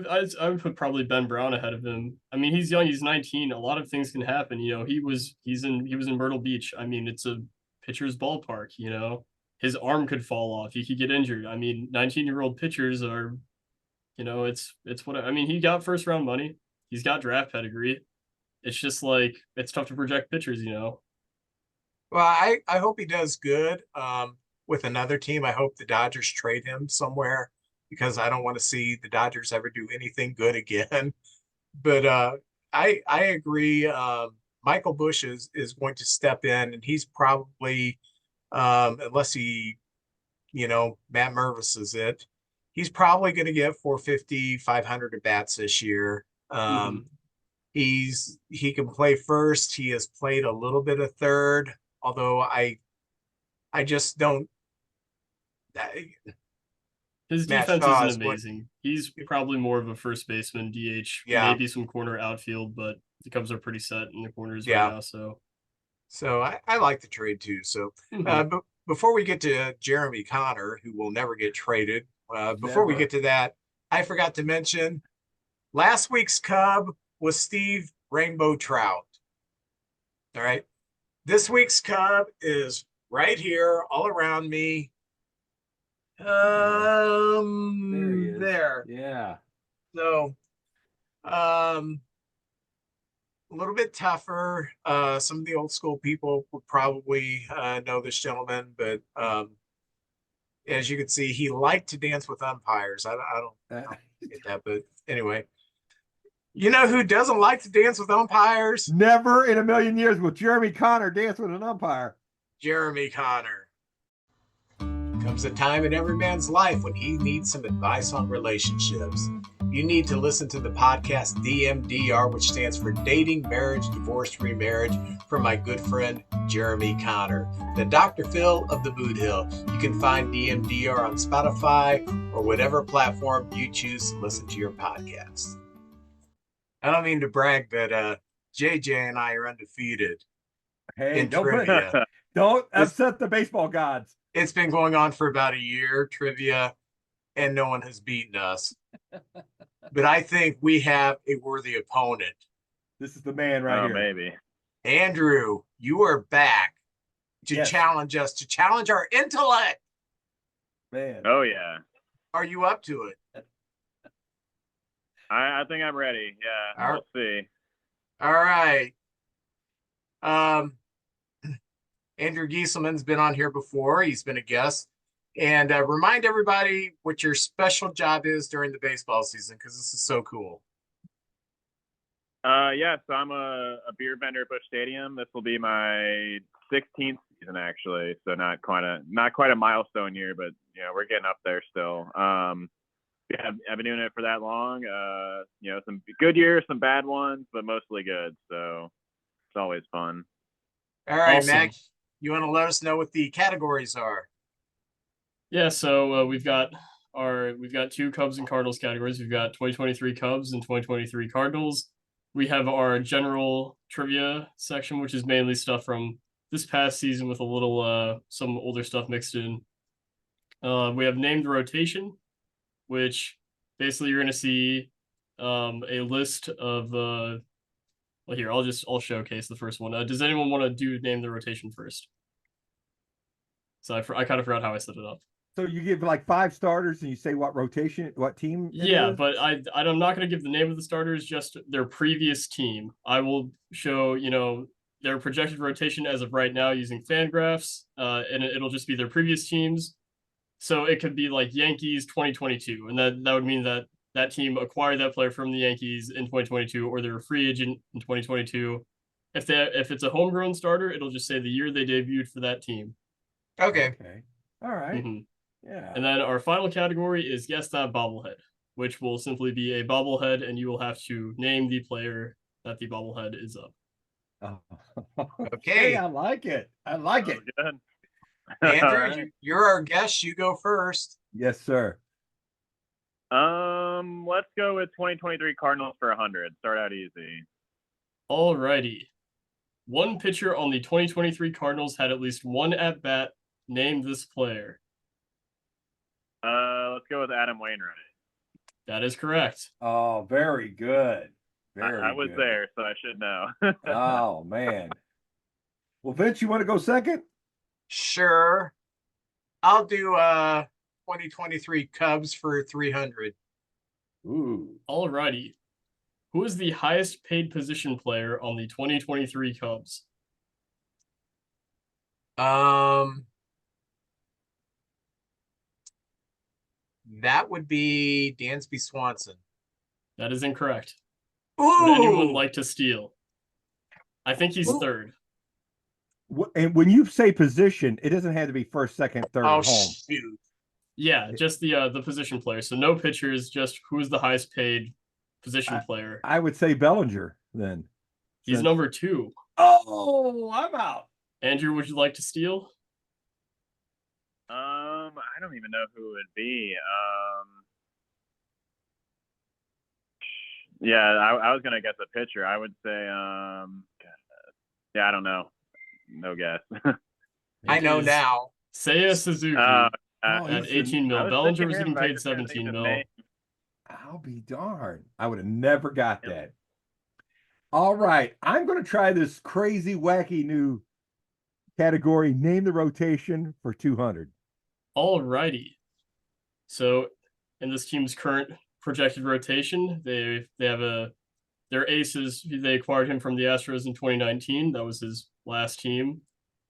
would put probably Ben Brown ahead of him. I mean, he's young. He's 19. A lot of things can happen. He was in Myrtle Beach. I mean, it's a pitcher's ballpark. His arm could fall off. He could get injured. I mean, 19-year-old pitchers are, it's what I mean. He got first round money. He's got draft pedigree. It's just like it's tough to project pitchers. Well, I hope he does good with another team. I hope the Dodgers trade him somewhere, because I don't want to see the Dodgers ever do anything good again. But I agree. Michael Busch is going to step in, and he's probably, unless he, Matt Mervis is it, he's probably going to get 450, 500 at bats this year. He can play first. He has played a little bit of third, although I just don't. His Matt defense Shaw isn't amazing. He's probably more of a first baseman, DH, Yeah. maybe some corner outfield, but the Cubs are pretty set in the corners Yeah. right now. So I like the trade too. So but before we get to Jeremy Connor, who will never get traded, before we Never. get to that, I forgot to mention last week's Cub was Steve Rainbow Trout. All right. This week's Cub is right here, all around me. There he is. There. Yeah. So, a little bit tougher. Some of the old school people would probably know this gentleman, but as you can see, he liked to dance with umpires. I don't get that, but anyway, you know who doesn't like to dance with umpires? Never in a million years will Jeremy Connor dance with an umpire. Jeremy Connor. Comes a time in every man's life when he needs some advice on relationships. You need to listen to the podcast DMDR, which stands for Dating, Marriage, Divorce, Remarriage, from my good friend Jeremy Connor, the Dr. Phil of the Boot Hill. You can find DMDR on Spotify or whatever platform you choose to listen to your podcast. I don't mean to brag, but JJ and I are undefeated in trivia. Don't upset the baseball gods. It's been going on for about a year, trivia, and no one has beaten us. But I think we have a worthy opponent. This is the man right here. Maybe. Andrew, you are back to challenge us, to challenge our intellect. Man. Oh, yeah. Are you up to it? I think I'm ready. Yeah, we'll see. All right. Andrew Gieselmann's been on here before. He's been a guest. And remind everybody what your special job is during the baseball season, because this is so cool. Yeah, so I'm a beer vendor at Busch Stadium. This will be my 16th season, actually. So not quite a milestone year, but we're getting up there still. Yeah, I've been doing it for that long. Some good years, some bad ones, but mostly good. So it's always fun. All right, Awesome. Mac, you want to let us know what the categories are? Yeah, so we've got two Cubs and Cardinals categories. We've got 2023 Cubs and 2023 Cardinals. We have our general trivia section, which is mainly stuff from this past season with a little some older stuff mixed in. We have named rotation, which basically you're going to see a list of well, here I'll showcase the first one. Does anyone want to do name the rotation first? So I kind of forgot how I set it up. So you give like 5 starters and you say what rotation, what team? Yeah, is? but I'm not going to give the name of the starters, just their previous team. I will show, their projected rotation as of right now using Fangraphs, and it'll just be their previous teams. So it could be like Yankees 2022, and that would mean that that team acquired that player from the Yankees in 2022, or they're a free agent in 2022. If it's a homegrown starter, it'll just say the year they debuted for that team. Okay. Okay. All right. Mhm. Yeah. And then our final category is Guess That Bobblehead, which will simply be a bobblehead, and you will have to name the player that the bobblehead is of. Oh, Okay. I like it. I like Sounds it. good. Andrew, All right. you're our guest. You go first. Yes, sir. Let's go with 2023 Cardinals for 100. Start out easy. Alrighty. One pitcher on the 2023 Cardinals had at least one at bat. Name this player. Let's go with Adam Wainwright. That is correct. Oh, very good. Very I was good. there, so I should know. Oh man. Well, Vince, you want to go second? Sure. I'll do 2023 Cubs for 300. Ooh. Alrighty. Who is the highest paid position player on the 2023 Cubs? That would be Dansby Swanson. That is incorrect. Ooh. Would anyone like to steal? I think he's Ooh. third. And when you say position, it doesn't have to be first, second, third, Oh or home. shoot. Yeah, just the position player. So no pitchers, just who's the highest paid position player. I would say Bellinger then. He's Since- number 2. Oh, I'm out. Andrew, would you like to steal? I don't even know who it would be. Yeah, I was gonna guess a pitcher. I would say, yeah, I don't know. No guess. I know is now. Seiya Suzuki Oh, at he's 18 I mil. was Bellinger thinking was him, getting but I paid just couldn't think 17 of his mil. name. I'll be darned. I would have never got that. All right. I'm going to try this crazy, wacky new category. Name the rotation for 200. Alrighty. So in this team's current projected rotation, they have their aces. They acquired him from the Astros in 2019. That was his last team.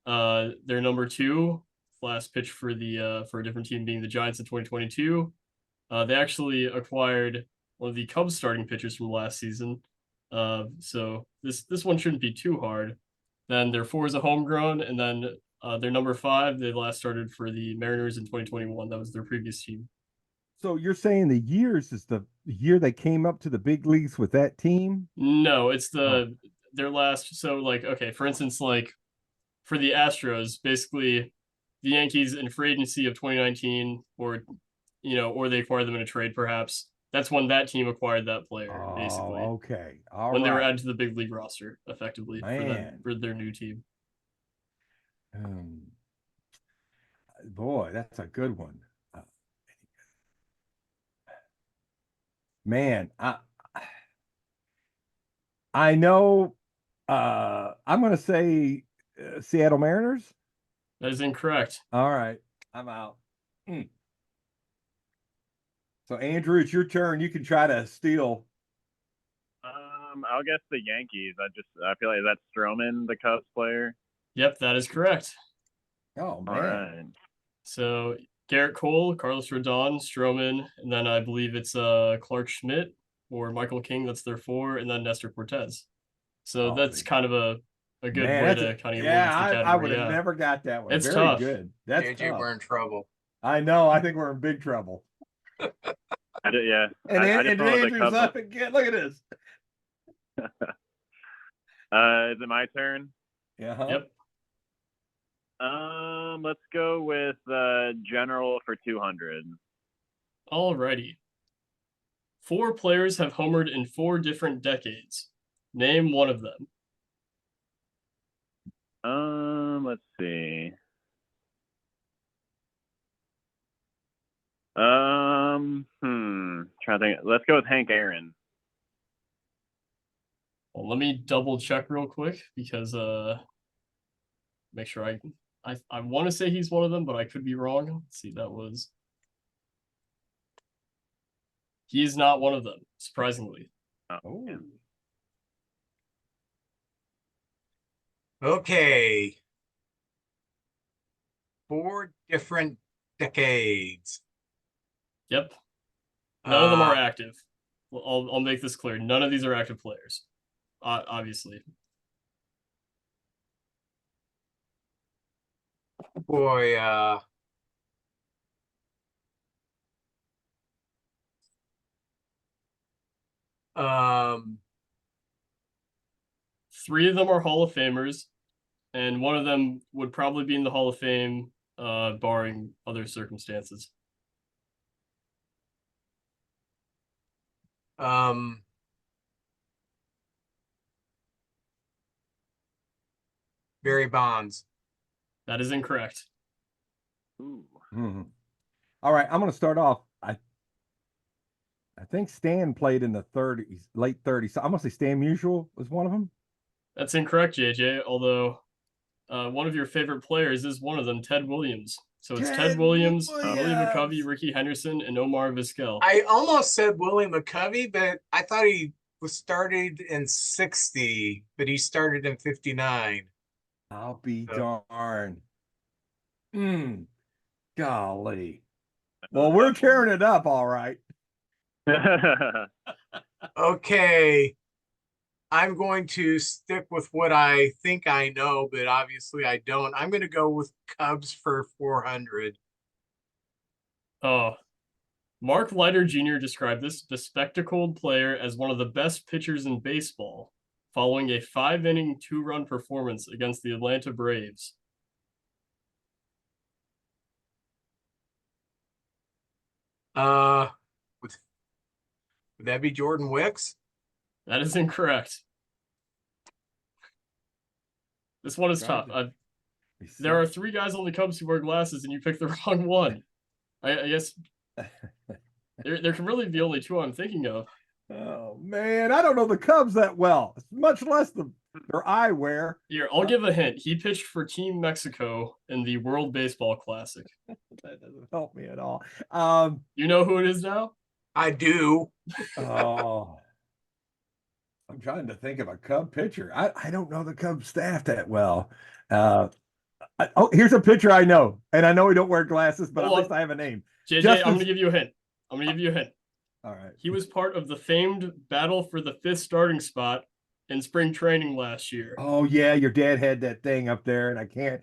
Their number 2, last pitch for a different team being the Giants in 2022. They actually acquired one of the Cubs starting pitchers from last season. So this one shouldn't be too hard. Then their 4 is a homegrown, and then their number 5, they last started for the Mariners in 2021. That was their previous team. So you're saying the years is the year they came up to the big leagues with that team? No, it's their last. So like, okay, for instance, like for the Astros, basically the Yankees in free agency of 2019, or they acquired them in a trade, perhaps. That's when that team acquired that player, basically. Oh, okay. All when right. they were added to the big league roster, effectively, Man. for their new team. Boy, that's a good one. Man, I know. I'm going to say Seattle Mariners. That is incorrect. All right, I'm out. So Andrew, it's your turn. You can try to steal. I'll guess the Yankees. I feel like that's Stroman, the Cubs player. Yep, that is correct. Oh man. All right. So Garrett Cole, Carlos Rodon, Stroman, and then I believe it's Clark Schmidt or Michael King. That's their 4, and then Nestor Cortez. So that's kind of a good way to kind of yeah. the category. I would have never got that one. It's Very tough. good. That's JJ, tough. we're in trouble. I know. I think we're in big trouble. Yeah. And I just wanted the Andrew's Cubs. up again. Look at this. Is it my turn? Yeah. Yep. Let's go with General for 200. Alrighty. 4 players have homered in 4 different decades. Name one of them. Let's see. Trying to think. Let's go with Hank Aaron. Well, let me double check real quick because make sure I want to say he's one of them, but I could be wrong. Let's see, he's not one of them, surprisingly. Oh. Okay. 4 different decades. Yep. None of them are Uh, active. Well, I'll make this clear. None of these are active players. Obviously. boy, um, 3 of them are Hall of Famers, and one of them would probably be in the Hall of Fame, barring other circumstances. um, Barry Bonds. That is incorrect. Ooh. Mhm. All right, I'm going to start off. I think Stan played in the 30s, late 30s. So I'm going to say Stan Musial was one of them. That's incorrect, JJ. Although one of your favorite players is one of them, Ted Williams. So it's Ted Williams, Willie McCovey, Ricky Henderson, and Omar Vizquel. I almost said Willie McCovey, but I thought he was started in 60, but he started in 59. I'll be So, darned. Golly. Well, we're tearing it up, all right. okay. I'm going to stick with what I think I know, but obviously I don't. I'm going to go with Cubs for 400. Oh, Mark Leiter Jr. described this bespectacled player as one of the best pitchers in baseball, following a 5-inning, 2-run performance against the Atlanta Braves. Would, would that be Jordan Wicks? That is incorrect. This one is tough. There are 3 guys on the Cubs who wear glasses, and you picked the wrong one. I guess there can really be only 2 I'm thinking of. Oh man, I don't know the Cubs that well, much less their eyewear. Here, I'll give a hint. He pitched for Team Mexico in the World Baseball Classic. That doesn't help me at all. You know who it is now? I do. Oh, I'm trying to think of a Cub pitcher. I don't know the Cub staff that well. Here's a pitcher I know, and I know he don't wear glasses, but at least I have a name. JJ, I'm going to give you a hint. All right. He was part of the famed battle for the 5th starting spot in spring training last year. Oh yeah, your dad had that thing up there, and I can't.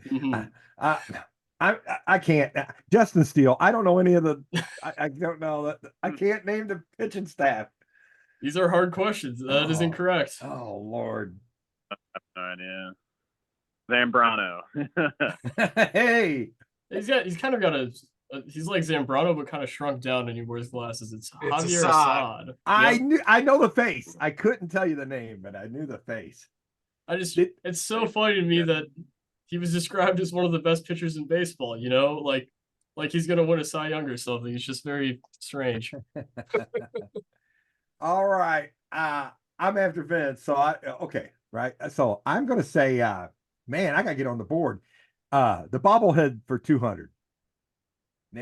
I can't. Justin Steele. I don't know any of the. I don't know that. I can't name the pitching staff. These are hard questions. That is incorrect. Oh Lord. No idea. Zambrano. Hey. He's kind of got he's like Zambrano, but kind of shrunk down, and he wears glasses. It's Javier Assad. Assad. I know the face. I couldn't tell you the name, but I knew the face. It's so funny to me that he was described as one of the best pitchers in baseball, you know, like he's gonna win a Cy Young or something. It's just very strange. All right. I'm after Vince. So okay, right. So I'm gonna say man, I gotta get on the board. The bobblehead for 200.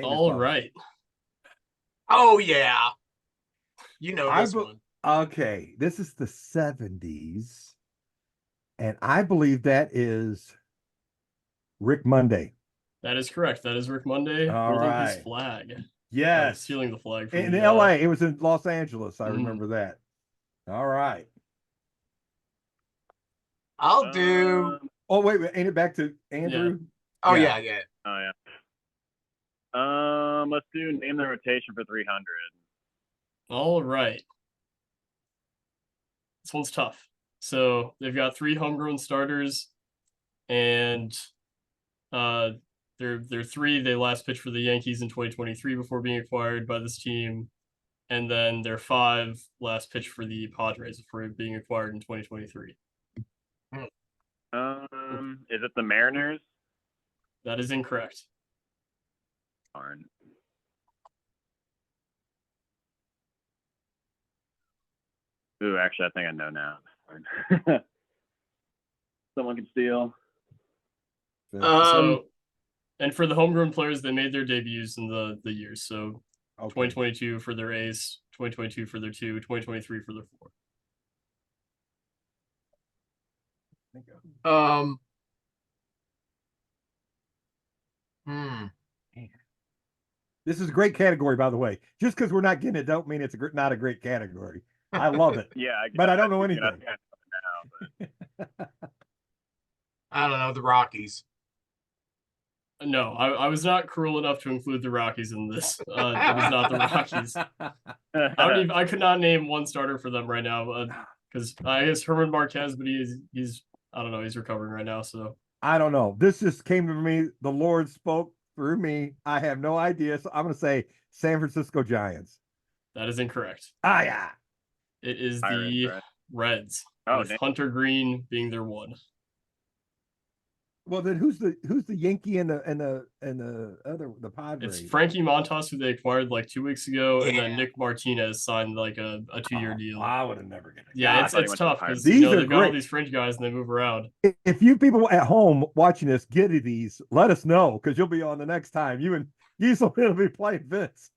All right. Oh yeah. You know this one. Okay, this is the 70s. And I believe that is Rick Monday. That is correct. That is Rick Monday holding his flag. Yes. Stealing the flag from in LA. It was in Los Angeles. I remember that. All right. I'll do. Oh, wait. Ain't it back to Andrew? Yeah. Oh, yeah. Oh, yeah. Let's do name the rotation for 300. All right. This one's tough. So they've got 3 homegrown starters, and they're 3. They last pitched for the Yankees in 2023 before being acquired by this team, and then their 5 last pitched for the Padres before being acquired in 2023. Is it the Mariners? That is incorrect. Darn. Ooh, actually, I think I know now. Someone can steal. So, and for the homegrown players, they made their debuts in the years. So, 2022 for their ace, 2022 for their 2, 2023 for their 4. Hmm. This is a great category, by the way. Just because we're not getting it, don't mean it's not a great category. I love it, Yeah, but I don't know I anything. think I know now, I don't know, the Rockies. No, I was not cruel enough to include the Rockies in this. It was not the Rockies. but- I could not name one starter for them right now, because I guess Herman Marquez, but he's I don't know, he's recovering right now. So I don't know. This just came to me. The Lord spoke through me. I have no idea. So I'm going to say San Francisco Giants. that is incorrect. Ah, yeah. It is Pirates, the right? Reds, Oh, with damn. Hunter Green being their one. Well, then who's the Yankee and the Padres? It's Frankie Montas, who they acquired like 2 weeks ago, and then Yeah. Nick Martinez signed like a 2-year deal. I would have never guessed. Yeah, I thought he it's went to the tough Pirates. because These are they've got all great. these fringe guys and they move around. If you people at home watching this get these, let us know because you'll be on the next time. You and Gieselmann will be playing Vince.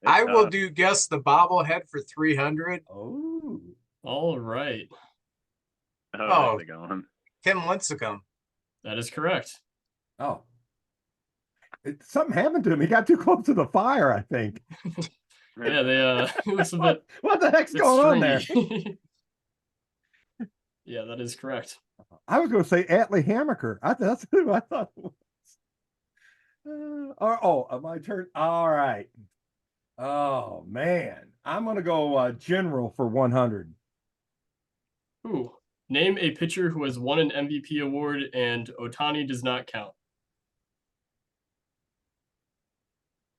I will do guess the bobblehead for 300. Oh, All right, Oh. That's a good one. Tim Lincecum. that is correct. oh. Something happened to him. He got too close to the fire, I think. Yeah, they it looks a bit, What the heck's bit going on there? stringy. Yeah, that is correct. I was going to say Atlee Hammaker. That's who I thought it was. My turn. All right. Oh man, I'm going to go general for 100. Ooh, name a pitcher who has won an MVP award and Otani does not count.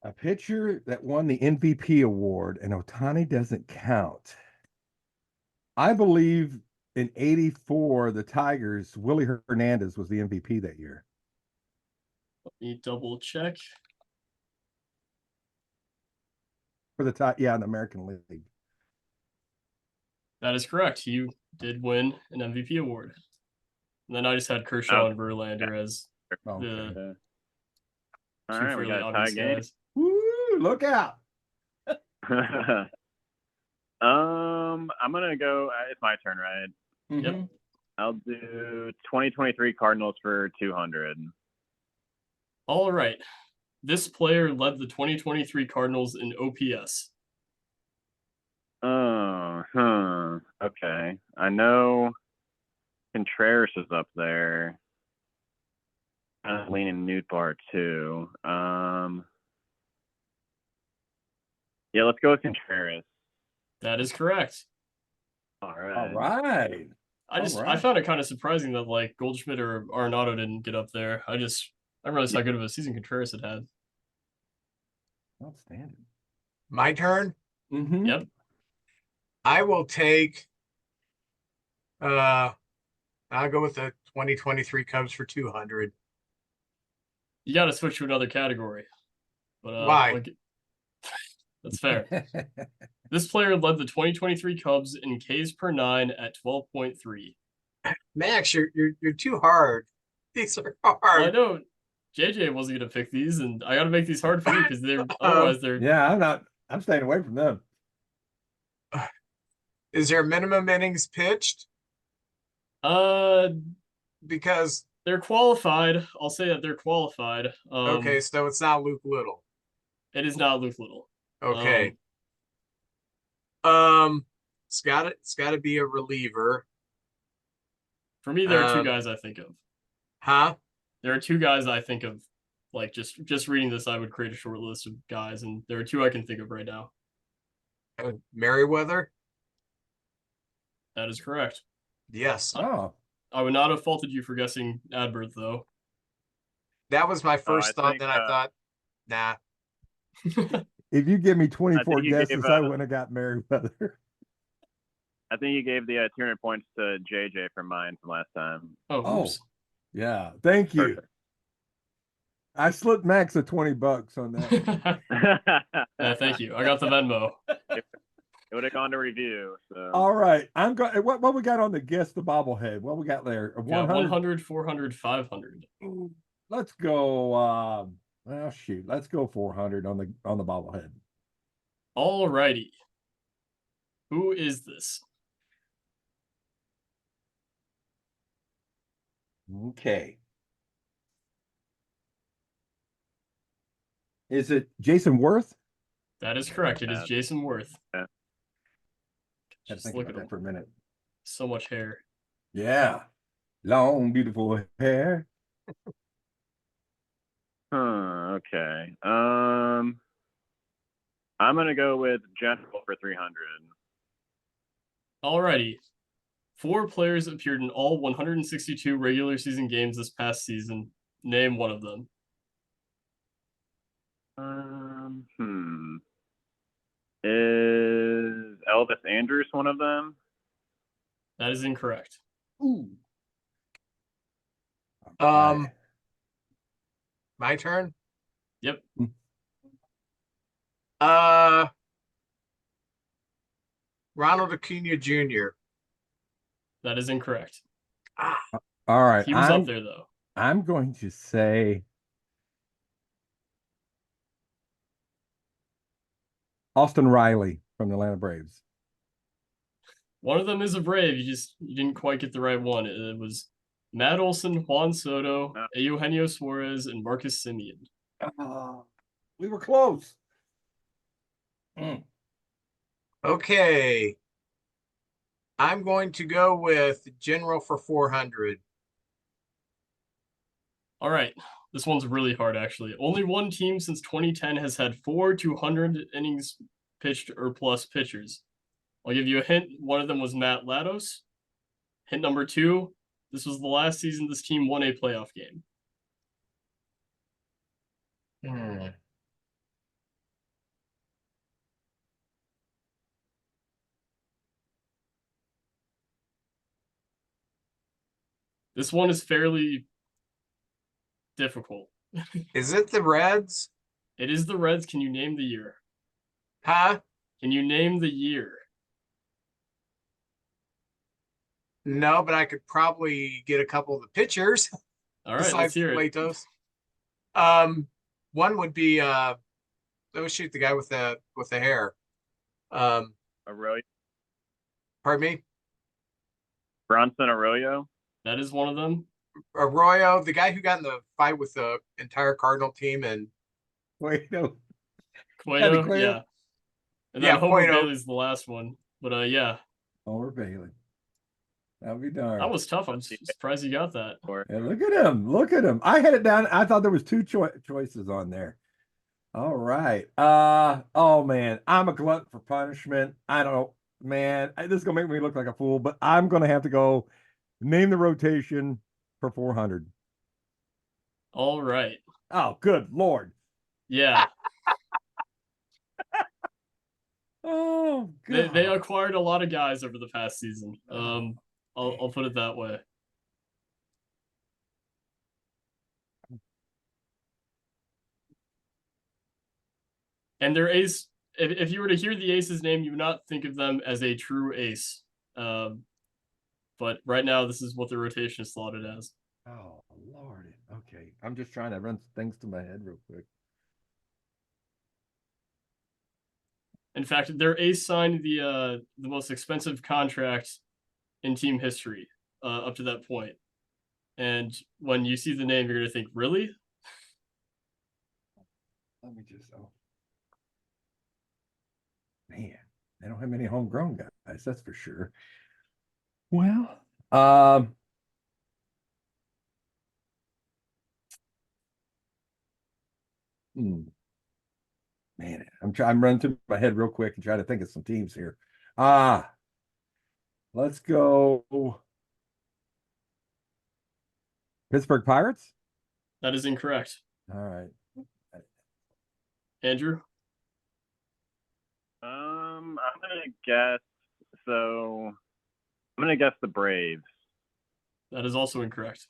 A pitcher that won the MVP award and Otani doesn't count. I believe in '84, the Tigers, Willie Hernandez was the MVP that year. Let me double check. For the in the American League. That is correct. You did win an MVP award. And then I just had Kershaw and Verlander as Okay. the All two right, we fairly got a tie obvious game. guys. Woo, look out. I'm gonna go. It's my turn, right? Yep. I'll do 2023 Cardinals for 200. All right. This player led the 2023 Cardinals in OPS. Okay. I know Contreras is up there. Kind of leaning Nootbaar too. Yeah, let's go with Contreras. That is correct. All right. All right. I found it kind of surprising that like Goldschmidt or Arenado didn't get up there. I didn't realize how good of a season Contreras had had. Outstanding. My turn. Mm-hmm. Yep. I will take I'll go with the 2023 Cubs for 200. You got to switch to another category. But Why? That's fair. This player led the 2023 Cubs in Ks per 9 at 12.3. Max, you're too hard. These are hard. Well, I know JJ wasn't going to pick these, and I got to make these hard for you because they're otherwise they're. Yeah, I'm staying away from them. Is there minimum innings pitched? Because They're qualified. I'll say that they're qualified. okay, so it's not Luke Little. It is not Luke Little. Okay. It's gotta be a reliever. For me, there are two guys I think of. Huh? There are two guys I think of. Like just reading this, I would create a short list of guys, and there are two I can think of right now. Merriweather? That is correct. Yes. Oh. I would not have faulted you for guessing Adbert, though. That was my first thought. think, Then I thought, nah. If you give me 24 you guesses, gave, I wouldn't have got Merriweather. I think you gave the 200 points to JJ from mine from last time. Oh, oops. Yeah. Thank you. Perfect. I slipped Max a $20 on that. Yeah, thank you. I got the Venmo. It would have gone to review. So. All right. I'm going. What we got on the guess the bobblehead? What we got there? 100? 100, 400, 500. Let's go. Well, shoot. Let's go 400 on the bobblehead. All righty. Who is this? Okay. Is it Jason Worth? That is correct. It is Yeah. Jason Worth. Yeah. Had to Just think look about at that him. for a minute. So much hair. Yeah. Long, beautiful hair. Okay. I'm gonna go with General for 300. Alrighty. 4 players appeared in all 162 regular season games this past season. Name one of them. Is Elvis Andrews one of them? That is incorrect. Ooh. My turn. Yep. Ronald Acuna Jr. That is incorrect. All right. He was up there though. I'm going to say Austin Riley from the Atlanta Braves. One of them is a Brave. You didn't quite get the right one. It was Matt Olson, Juan Soto, Eugenio Suarez, and Marcus Semien. We were close. Okay. I'm going to go with General for 400. All right. This one's really hard, actually. Only one team since 2010 has had 4 200 innings pitched or plus pitchers. I'll give you a hint. One of them was Matt Latos. Hint number 2, this was the last season this team won a playoff game. This one is fairly difficult. Is it the Reds? It is the Reds. Can you name the year? Huh? Can you name the year? No, but I could probably get a couple of the pitchers. All right, let's hear it. Latos. One would be oh shoot, the guy with the hair. Arroyo. Pardon me? Bronson Arroyo. That is one of them. Arroyo, the guy who got in the fight with the entire Cardinal team, and Cueto. Cueto, yeah. And then Yeah, Homer Cueto. Bailey's the last one. But yeah. Homer Bailey. That'll be darn. That was tough. I'm surprised you got that. Yeah, look at him. Look at him. I had it down. I thought there was 2 choices on there. All right. Oh man, I'm a glutton for punishment. I don't know, man. This is gonna make me look like a fool, but I'm gonna have to go name the rotation for 400. All right. Oh, good Lord. Yeah. Oh, God. They acquired a lot of guys over the past season. I'll put it that way. And their ace, if you were to hear the ace's name, you would not think of them as a true ace. But right now, this is what the rotation is slotted as. Oh, Lord. Okay. I'm just trying to run things to my head real quick. In fact, their ace signed the most expensive contract in team history up to that point. And when you see the name, you're going to think, really? Let me just, man, they don't have many homegrown guys, that's for sure. Well, man, I'm running through my head real quick and trying to think of some teams here. Let's go Pittsburgh Pirates. That is incorrect. All right. Andrew? I'm gonna guess. So I'm gonna guess the Braves. That is also incorrect.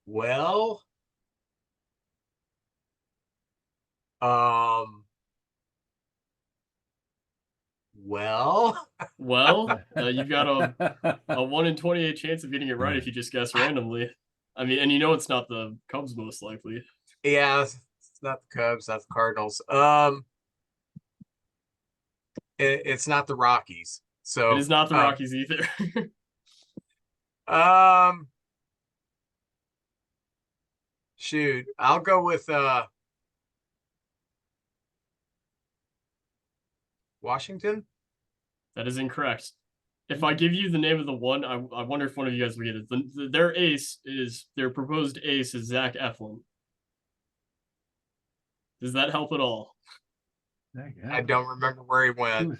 well, Well, you've got a 1 in 28 chance of getting it right if you just guess randomly. I mean, and you know it's not the Cubs most likely. yeah, it's not the Cubs, not the Cardinals. It's not the Rockies. So It is not the Rockies either. Shoot, I'll go with Washington. That is incorrect. If I give you the name of the one, I wonder if one of you guys will get it. Their proposed ace is Zach Eflin. Does that help at all? I don't remember where he went.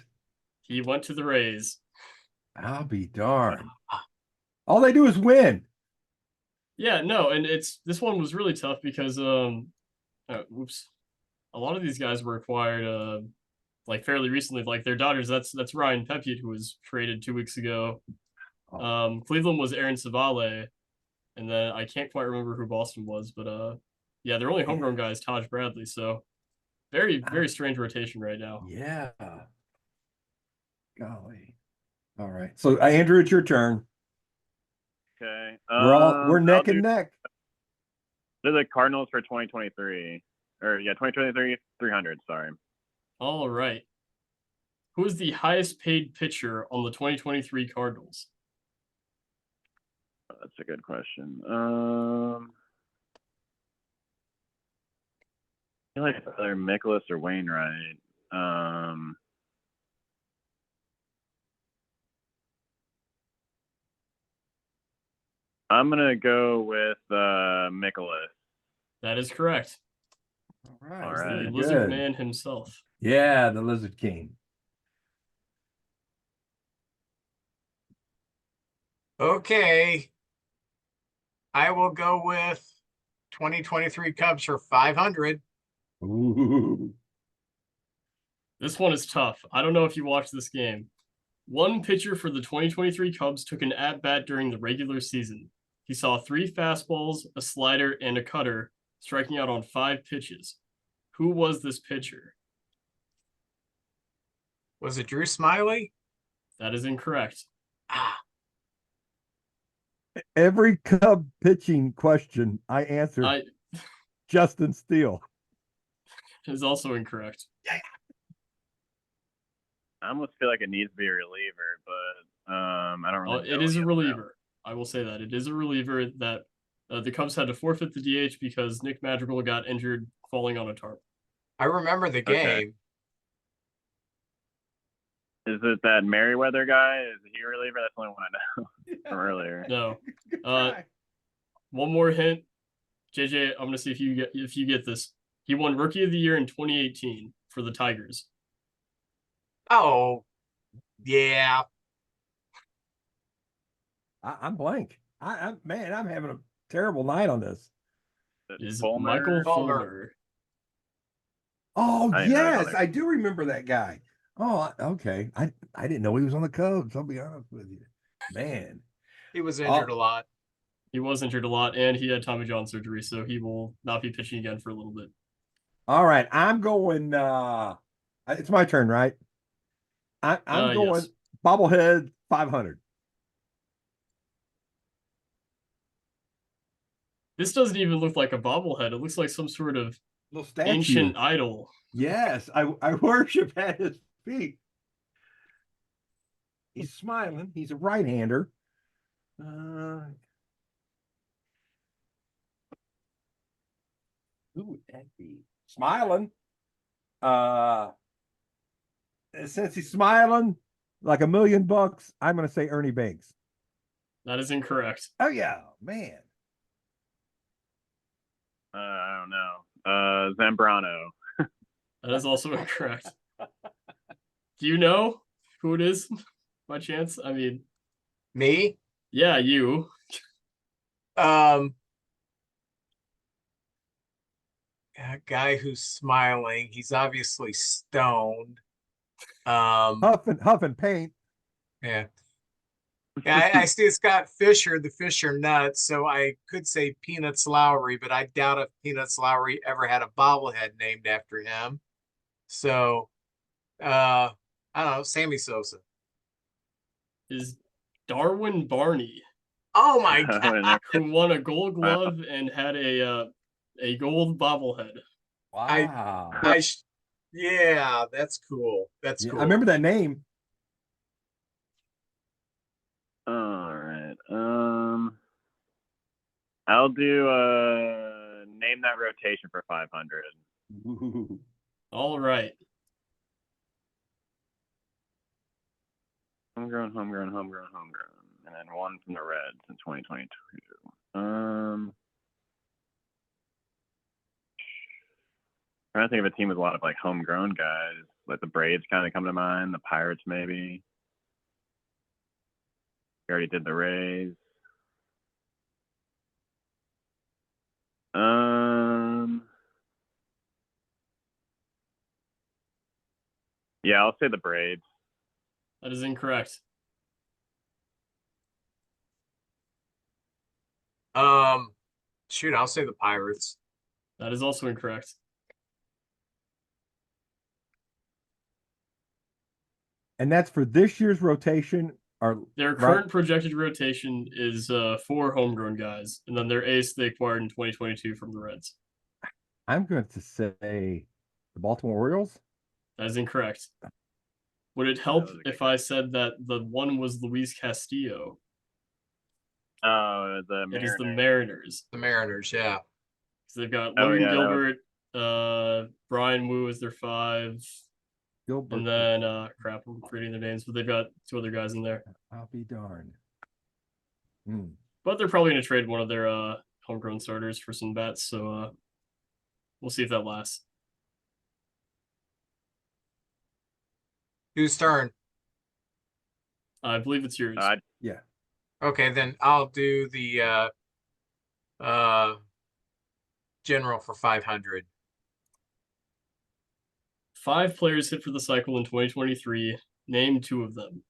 He went to the Rays. I'll be darned. All they do is win. Yeah, no, and this one was really tough because a lot of these guys were acquired like fairly recently, like their daughters. That's Ryan Pepiot, who was traded 2 weeks ago. Cleveland was Aaron Savale, and then I can't quite remember who Boston was, but yeah, their only homegrown guy is Taj Bradley. So very strange rotation right now. Yeah. Golly. All right. So Andrew, it's your turn. Okay. We're neck and neck. They're the Cardinals for 2023. Or yeah, 2023 300, sorry. All right. Who is the highest paid pitcher on the 2023 Cardinals? That's a good question. I feel like either Mikolas or Wainwright. I'm gonna go with Mikolas. That is correct. All right. All It's right. the Lizard Good. Man himself. Yeah, the Lizard King. Okay. I will go with 2023 Cubs for 500. Ooh. This one is tough. I don't know if you watched this game. One pitcher for the 2023 Cubs took an at-bat during the regular season. He saw 3 fastballs, a slider, and a cutter, striking out on 5 pitches. Who was this pitcher? Was it Drew Smiley? That is incorrect. Every Cub pitching question I answered Justin Steele. Is also incorrect. I almost feel like it needs to be a reliever, but I don't really. It is a reliever. I will say that it is a reliever that the Cubs had to forfeit the DH because Nick Madrigal got injured falling on a tarp. I remember the game. Okay. Is it that Merriweather guy? Is he a reliever? That's the only one I know from earlier. No. One more hint, JJ. I'm gonna see if you get this. He won Rookie of the Year in 2018 for the Tigers. Oh, yeah. I'm blank. Man, I'm having a terrible night on this. Is Fulmer? Michael Fulmer. Fulmer. Oh, I didn't know yes, that. I do remember that guy. Oh, okay. I didn't know he was on the Cubs. I'll be honest with you. Man. He was injured a lot. He was injured a lot, and he had Tommy John surgery, so he will not be pitching again for a little bit. All right. I'm going it's my turn, right? I'm going yes. bobblehead 500. This doesn't even look like a bobblehead. It looks like some sort of Little statue. ancient idol. Yes, I worship at his feet. He's smiling. He's a right-hander. Who would that be? Smiling. Since he's smiling like $1 million, I'm going to say Ernie Banks. That is incorrect. Oh yeah, man. I don't know. Zambrano. That is also incorrect. Do you know who it is by chance? I mean, Me? yeah, you. A guy who's smiling. He's obviously stoned. Huffing paint. Yeah. Yeah, I see it's got Fisher, the Fisher nuts, so I could say Peanuts Lowry, but I doubt if Peanuts Lowry ever had a bobblehead named after him. So, I don't know, Sammy Sosa. Is Darwin Barney, Oh my God. who won a Gold Glove and had a gold bobblehead. Wow. Yeah, that's cool. That's Yeah, cool. I remember that name. All right. I'll do name that rotation for 500. Ooh. All right. Homegrown, and then one from the Reds in 2022. Trying to think of a team with a lot of like homegrown guys. Like the Braves kind of come to mind. The Pirates maybe. We already did the Rays. Yeah, I'll say the Braves. That is incorrect. Shoot, I'll say the Pirates. That is also incorrect. And that's for this year's rotation. Their current projected rotation is 4 homegrown guys, and then their ace they acquired in 2022 from the Reds. I'm going to say the Baltimore Orioles. That is incorrect. Would it help if I said that the one was Luis Castillo? Oh, the It Mariners. is the Mariners. The Mariners, yeah. So they've got Oh, Logan yeah, Gilbert, Brian Wu is their 5, Gilbert. and then crap, I'm forgetting their names, but they've got 2 other guys in there. I'll be darned. But they're probably going to trade one of their homegrown starters for some bats, so we'll see if that lasts. Whose turn? I believe it's yours. Yeah. Okay, then I'll do the general for 500. 5 players hit for the cycle in 2023. Name 2 of them.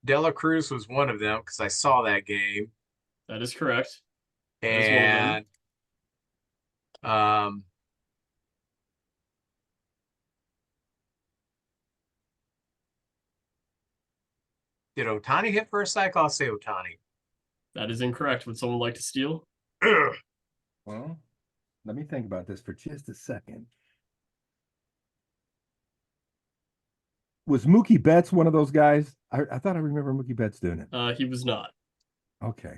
Dela Cruz was one of them because I saw that game. That is correct. That is one of them. And did Otani hit for a cycle? I'll say Otani. That is incorrect. Would someone like to steal? Well, let me think about this for just a second. Was Mookie Betts one of those guys? I thought I remember Mookie Betts doing it. He was not. Okay.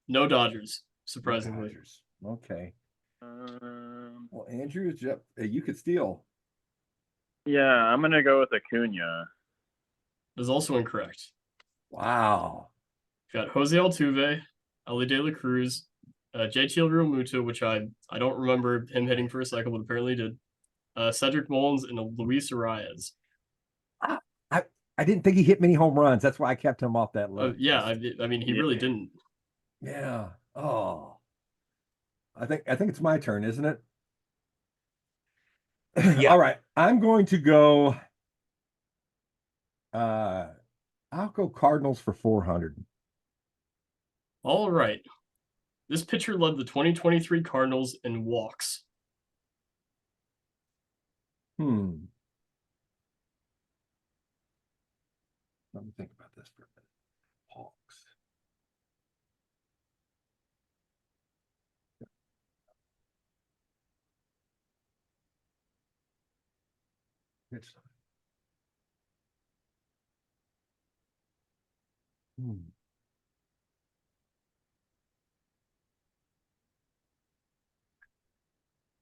No Dodgers, surprisingly. Dodgers. Okay. Um, Well, Andrew, you could steal. yeah, I'm gonna go with Acuna. That is also incorrect. Wow. Got Jose Altuve, Ali De La Cruz, JT Realmuto, which I don't remember him hitting for a cycle, but apparently did. Cedric Mullins and Luis Arias. I didn't think he hit many home runs. That's why I kept him off that list. Yeah, I mean he really didn't. Yeah. Oh. I think it's my turn, isn't it? Yeah. All right. I'm going to go. I'll go Cardinals for 400. All right. This pitcher led the 2023 Cardinals in walks. Let me think about this for a minute. Hawks.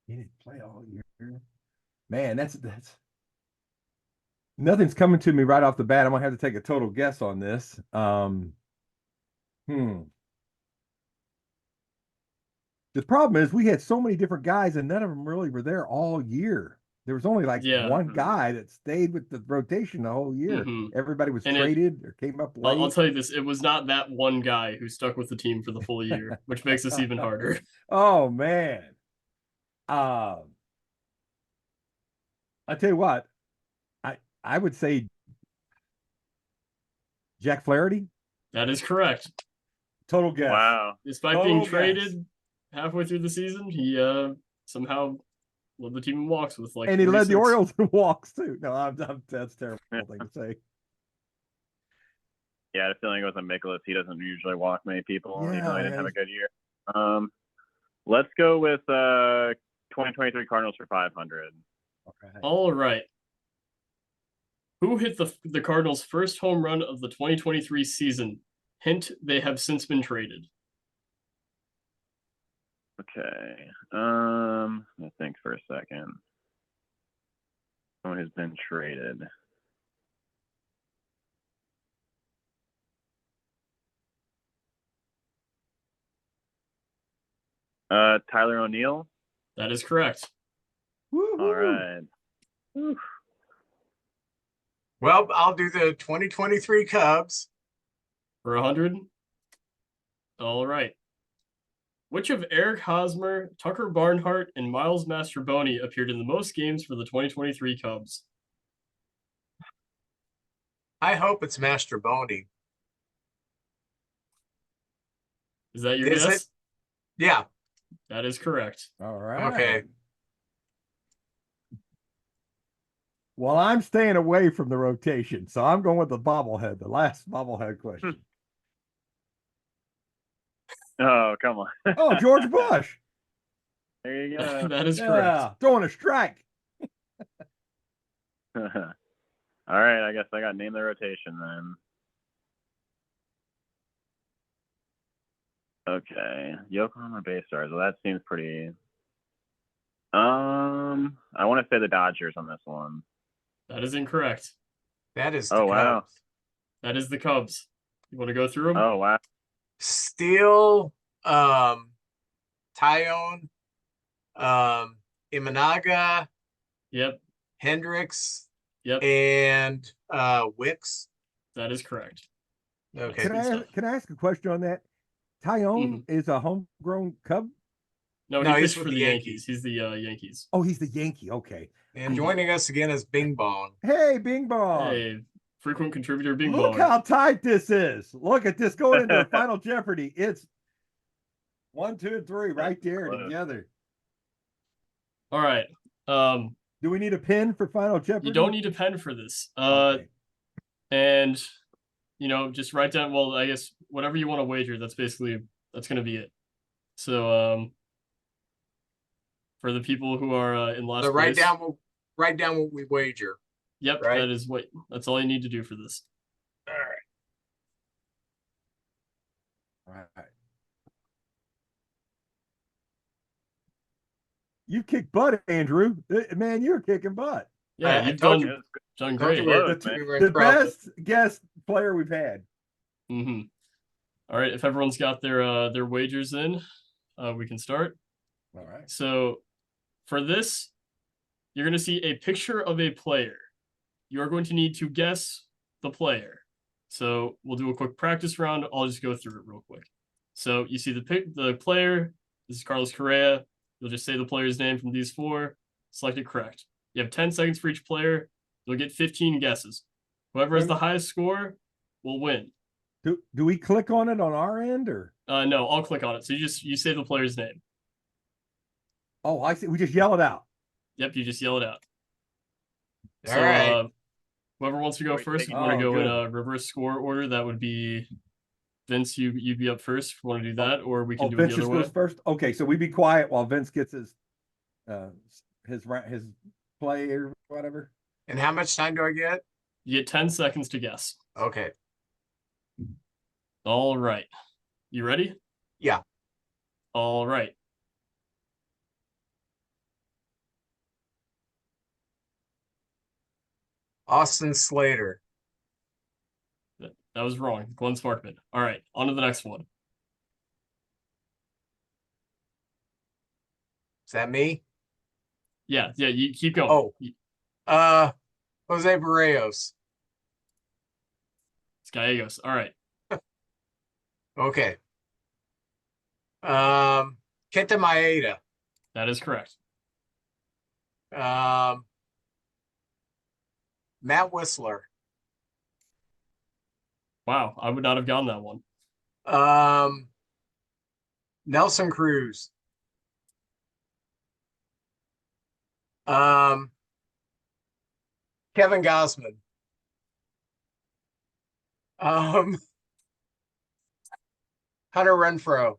He didn't play all year. Man, that's nothing's coming to me right off the bat. I'm gonna have to take a total guess on this. The problem is we had so many different guys and none of them really were there all year. There was only like one guy that stayed with the rotation the whole year. Everybody was traded or came up late. I'll tell you this, it was not that one guy who stuck with the team for the full year, which makes this even harder. Oh man. I tell you what, I would say Jack Flaherty. That is correct. Total guess. Wow. Despite being traded halfway through the season, he somehow led the team in walks with like. And he led the Orioles in walks too. No, that's a terrible thing to say. Yeah, I had a feeling it was a Mikolas. He doesn't usually walk many people, even though he didn't have a good year. Let's go with 2023 Cardinals for 500. Okay. All right. Who hit the Cardinals' first home run of the 2023 season? Hint, they have since been traded. Okay. Let me think for a second. Someone who's been traded. Tyler O'Neill. That is correct. Woo-hoo. All right. Whew. Well, I'll do the 2023 Cubs. For 100. All right. Which of Eric Hosmer, Tucker Barnhart, and Miles Mastrobuoni appeared in the most games for the 2023 Cubs? I hope it's Mastrobuoni. Is that your Is guess? it? Yeah. That is correct. All right. Okay. Well, I'm staying away from the rotation, so I'm going with the bobblehead, the last bobblehead question. Oh, come on. Oh, George Bush. There you go. That is correct. Yeah, throwing a strike. All right, I guess I got to name the rotation then. Okay, Yokohama Bay Stars. Well, that seems pretty. I want to say the Dodgers on this one. That is incorrect. That is the Oh, wow. Cubs. That is the Cubs. You want to go through them? Oh, wow. Steele, Tyone, Imanaga, Yep. Hendricks, Yep. and Wicks. That is correct. Okay. Can I ask a question on that? Tyone is a homegrown Cub? No, No, he he's pitched with for the the Yankees. Yankees. He's the Yankees. Oh, he's the Yankee. Okay. And joining us again is Bing Bong. Hey, Bing Bong. Hey, frequent contributor Bing Look Bong. how tight this is. Look at this going into the Final Jeopardy. It's 1, 2, and 3 right there together. All right. Do we need a pin for Final Jeopardy? You don't need a pen for this. Okay. And just write down. Well, I guess whatever you want to wager. That's going to be it. So, for the people who are in last So place, write down what we wager. Yep, right? that's all you need to do for this. All right. You kicked butt, Andrew. Man, you're kicking butt. Yeah, I you've told done Told great. you we were in The trouble. best guest player we've had. Mm-hmm. All right, if everyone's got their wagers in, we can start. All right. So, for this, you're going to see a picture of a player. You're going to need to guess the player. So we'll do a quick practice round. I'll just go through it real quick. So you see the player. This is Carlos Correa. You'll just say the player's name from these four. Select it correct. You have 10 seconds for each player. You'll get 15 guesses. Whoever has the highest score will win. Do we click on it on our end or? No, I'll click on it. So you say the player's name. Oh, I see. We just yell it out. Yep, you just yell it out. All right. Whoever wants to go first, if you want to go in a reverse score order, that would be Vince. You'd be up first if you want to do that, or we can do Vince it the other just way. goes first. Okay, so we be quiet while Vince gets his play or whatever. And how much time do I get? You get 10 seconds to guess. Okay. All right. You ready? Yeah. All right. Austin Slater. That was wrong. Glenn Sparkman. All right. On to the next one. Is that me? Yeah. You keep going. Oh. Jose Barrios. It's Gallegos. All right. Okay. Kenta Maeda. That is correct. Matt Whistler. Wow. I would not have gotten that one. Nelson Cruz. Kevin Gosman. Hunter Renfroe.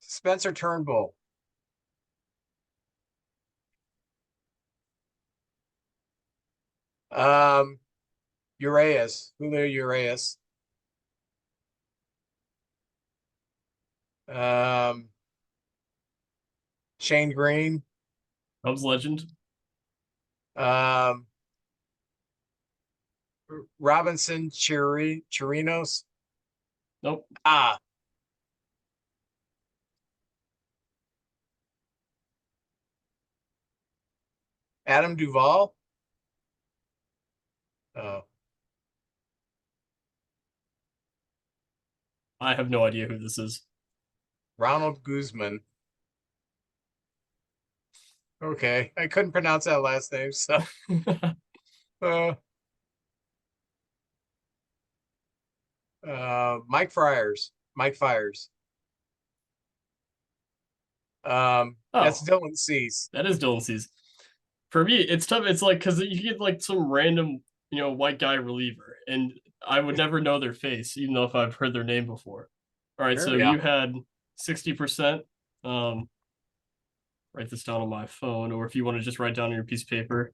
Spencer Turnbull. Julio Urias. Shane Green. Cubs legend. Um, Robinson Chirinos. Nope. Ah, Adam Duvall. Oh, I have no idea who this is. Ronald Guzman. Okay, I couldn't pronounce that last name, so uh, Mike Friars. Mike Fires. That's Oh, Dylan Cease. that is Dylan Cease. For me, it's tough. It's like because you get like some random, white guy reliever, and I would never know their face, even though if I've heard their name before. All right, so Sure. Yeah. you had 60%. Write this down on my phone, or if you want to just write down on your piece of paper.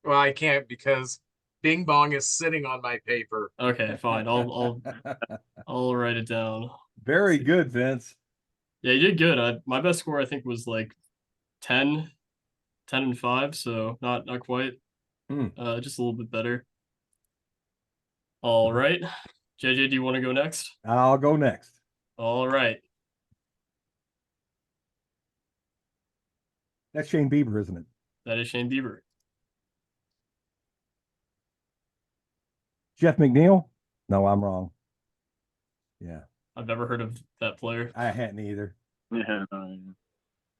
Well, I can't because Bing Bong is sitting on my paper. Okay, fine. I'll write it down. Very good, Vince. Yeah, you did good. My best score I think was like 10 and 5, so not quite. Just a little bit better. All right. JJ, do you want to go next? I'll go next. All right. That's Shane Bieber, isn't it? That is Shane Bieber. Jeff McNeil? No, I'm wrong. Yeah, I've never heard of that player. I hadn't either. Yeah.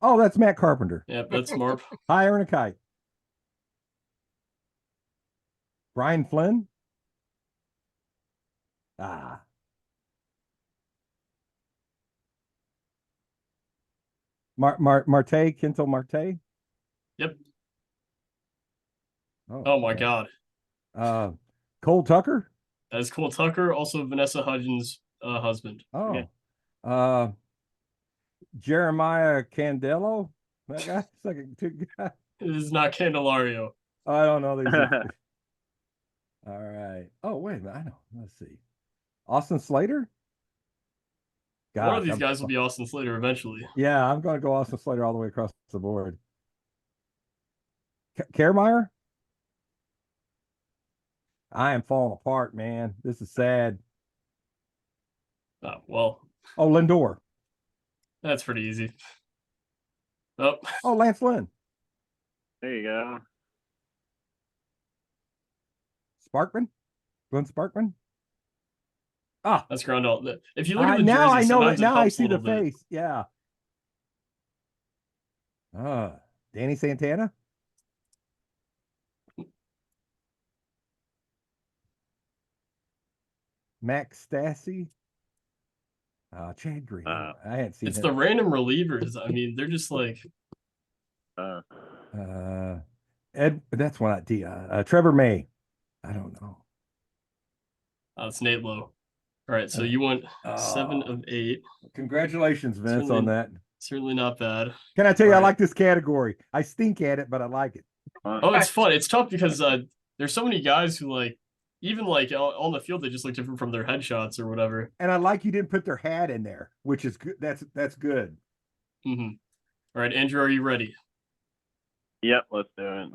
Oh, that's Matt Carpenter. Yep, that's Marp. Higher than a kite. Brian Flynn? Ah. Marte, Kento Marte? Yep. Oh my okay. God. Cole Tucker? That is Cole Tucker, also Vanessa Hudgens' husband. Oh. Yeah. Jeremiah Candelo? That guy? Second two guy. It is not Candelario. I don't know these. All right. Oh, wait a minute. I know. Let's see. Austin Slater? One of these guys will be Austin Slater eventually. Yeah, I'm going to go Austin Slater all the way across the board. Kiermaier? I am falling apart, man. This is sad. Well, Oh, Lindor. that's pretty easy. Oh, Lance Lynn. There you go. Sparkman? Glenn Sparkman? that's Grandal. If you look at the now jersey, I know it. sometimes it Now I helps a see the little bit. face. Yeah. Danny Santana? Max Stassi? Chad Green. I hadn't seen It's him. the random relievers. I mean, they're just like Ed. That's one idea. Trevor May. I don't know. it's Nate Lowe. All right, so you went 7 of 8. Congratulations, Vince, on that. Certainly not bad. Can I tell you, All I right. like this category. I stink at it, but I like it. Oh, it's fun. It's tough because there's so many guys who even on the field they just look different from their headshots or whatever. And I like you didn't put their hat in there, which is good. That's good. Mm-hmm. All right, Andrew, are you ready? Yep, let's do it.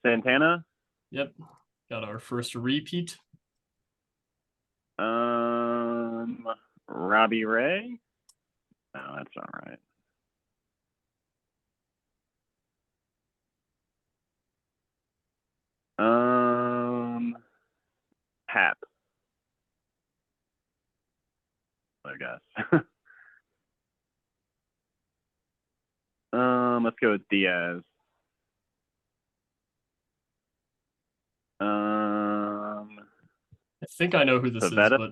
Santana. Yep. Got our first repeat. Robbie Ray. No, that's all right. Hap. I guess. Let's go with Diaz. I think I know who this Pavetta? is, but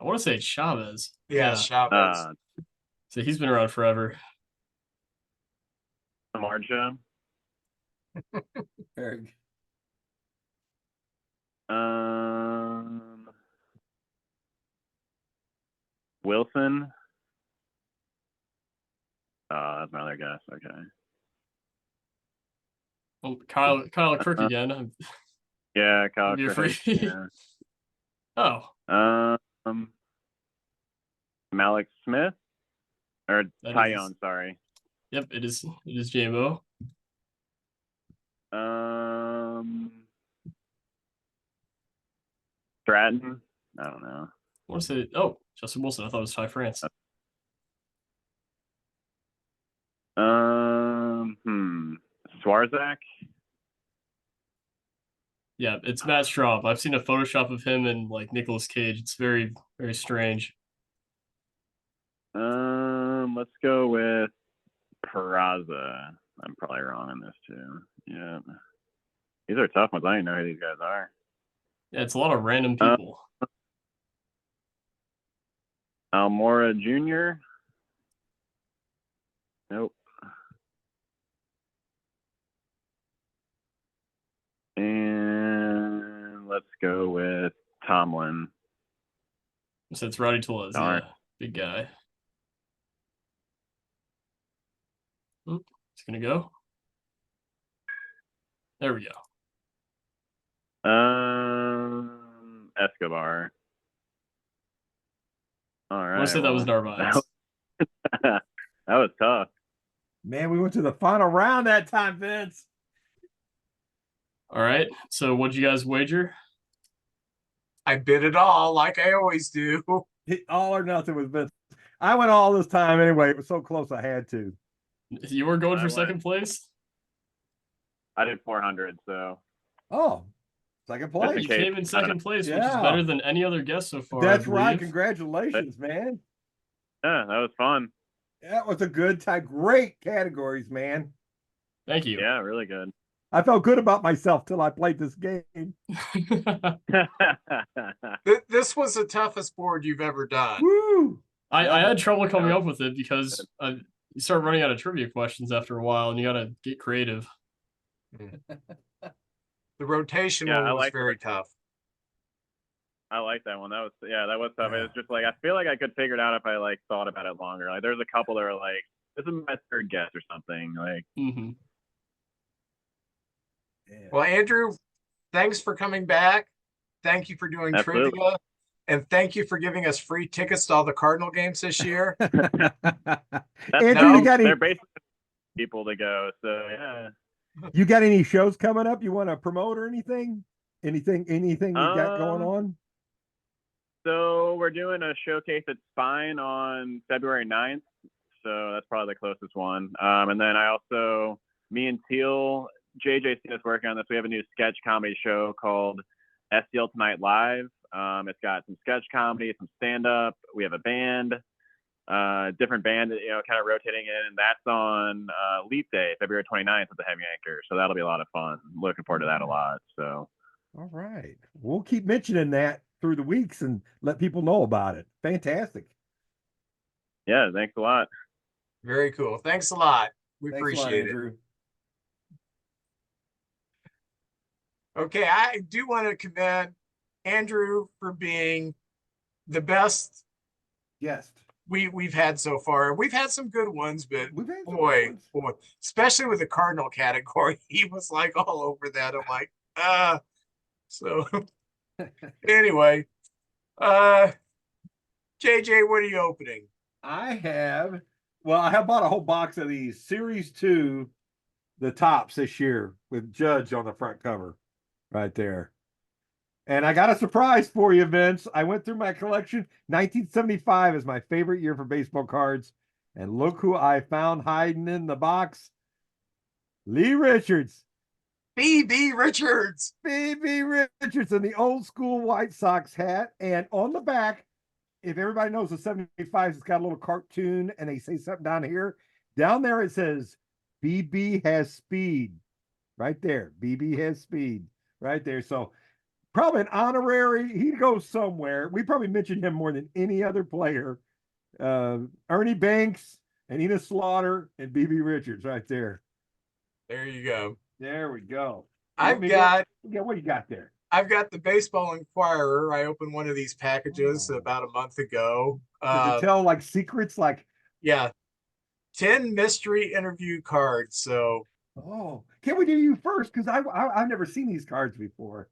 I want to say it's Chavez. Yeah, Chavez. So he's been around forever. Marja. Eric. Wilson. That's my other guess. Okay. Oh, Kyle Kirk again. Yeah, Kyle You're Kirk. free. Yeah. Oh, Malik Smith or That Tyone, is- sorry. yep, it is. It is JMO. Stratton. I don't know. I want to say, oh, Justin Wilson. I thought it was Ty France. Swarzak. Yeah, it's Matt Straub. I've seen a Photoshop of him and like Nicolas Cage. It's very, very strange. Let's go with Peraza. I'm probably wrong on this too. Yeah. These are tough ones. I don't even know who these guys are. Yeah, it's a lot of random people. Almora Jr. Nope. And let's go with Tomlin. So it's Roddy Tellez. Darn. Yeah, big guy. Oop, it's gonna go. There we go. Escobar. All right. I want to say that was Narvaez. that was tough. Man, we went to the final round that time, Vince. All right. So what'd you guys wager? I bid it all like I always do. All or nothing with Vince. I went all this time anyway. It was so close I had to. You were going I for went. second place? I did 400, so. Oh, second Just place. in You case. came in second place, which is Yeah. better than any other guest so far. That's I right. believe. Congratulations, man. Yeah, that was fun. That was a good time. Great categories, man. Thank you. Yeah, really good. I felt good about myself till I played this game. This was the toughest board you've ever done. Woo! I had trouble coming up with it because you start running out of trivia questions after a while, and you got to get creative. The rotation Yeah, one I was like the very rotation. tough. I like that one. That was tough. Yeah. It was just like I feel like I could figure it out if I like thought about it longer. Like there's a couple that are like, this is my third guess or something. Like Mm-hmm. Yeah. Well, Andrew, thanks for coming back. Thank you for doing Absolutely. trivia. And thank you for giving us free tickets to all the Cardinal games this year. Andrew, No, you got any? they're basically people to go. So yeah. You got any shows coming up you want to promote or anything? Anything you got going on? So we're doing a showcase at Spine on February 9th. So that's probably the closest one. And then me and Teal, JJ seen us working on this. We have a new sketch comedy show called SDL Tonight Live. It's got some sketch comedy, some stand-up. We have a band, different band, kind of rotating in. And that's on Leap Day, February 29th at the Heavy Anchor. So that'll be a lot of fun. Looking forward to that a lot. So. All right. We'll keep mentioning that through the weeks and let people know about it. Fantastic. Yeah, thanks a lot. very cool. Thanks a lot. We Thanks a lot, appreciate it. Andrew. Okay, I do want to commend Andrew for being the best Yes. we've had so far. We've had some good ones, but We've had some boy, good boy, especially with the Cardinal category, he was like all over that. I'm like, so anyway, JJ, what are you opening? I have bought a whole box of these Series 2, the tops this year with Judge on the front cover right there. And I got a surprise for you, Vince. I went through my collection. 1975 is my favorite year for baseball cards. And look who I found hiding in the box. Lee Richards. BB Richards. BB Richards in the old school White Sox hat. And on the back, if everybody knows the 75s, it's got a little cartoon and they say something down here. Down there it says, BB has speed. Right there. BB has speed. Right there. So probably an honorary. He goes somewhere. We probably mentioned him more than any other player. Ernie Banks and Ina Slaughter and BB Richards right there. There you go. There we go. What do you got there? I've got the Baseball Inquirer. I opened one of these packages about a month ago. Does it tell like secrets? Like, yeah, 10 mystery interview cards. So, can we do you first? Because I've never seen these cards before.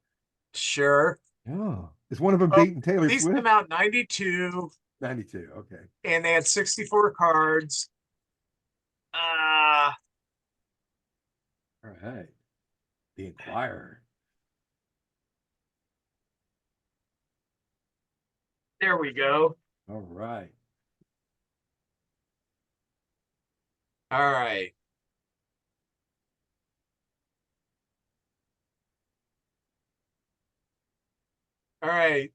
sure. Oh, Is one of them Oh, beating Taylor these Swift? come out 92, 92. Okay. and they had 64 cards. All right. The Inquirer. There we go. All right. All right. All right.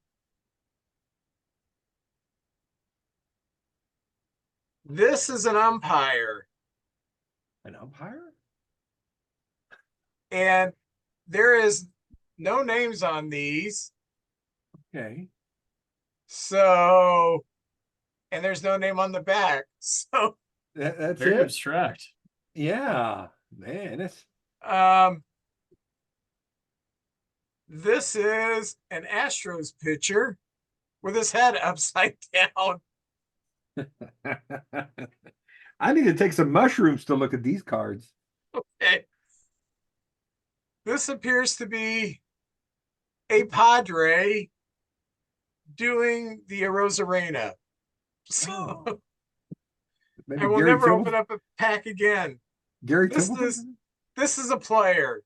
This is an umpire, An umpire? and there is no names on these. Okay. So, and there's no name on the back. So, That's Very it. abstract. Yeah, man. That's um, this is an Astros pitcher with his head upside down. I need to take some mushrooms to look at these cards. Okay. This appears to be a Padre doing the Arozarena. So, Oh. Maybe I will Gary never open Templeton. up a pack again. Gary This Templeton. This is a player.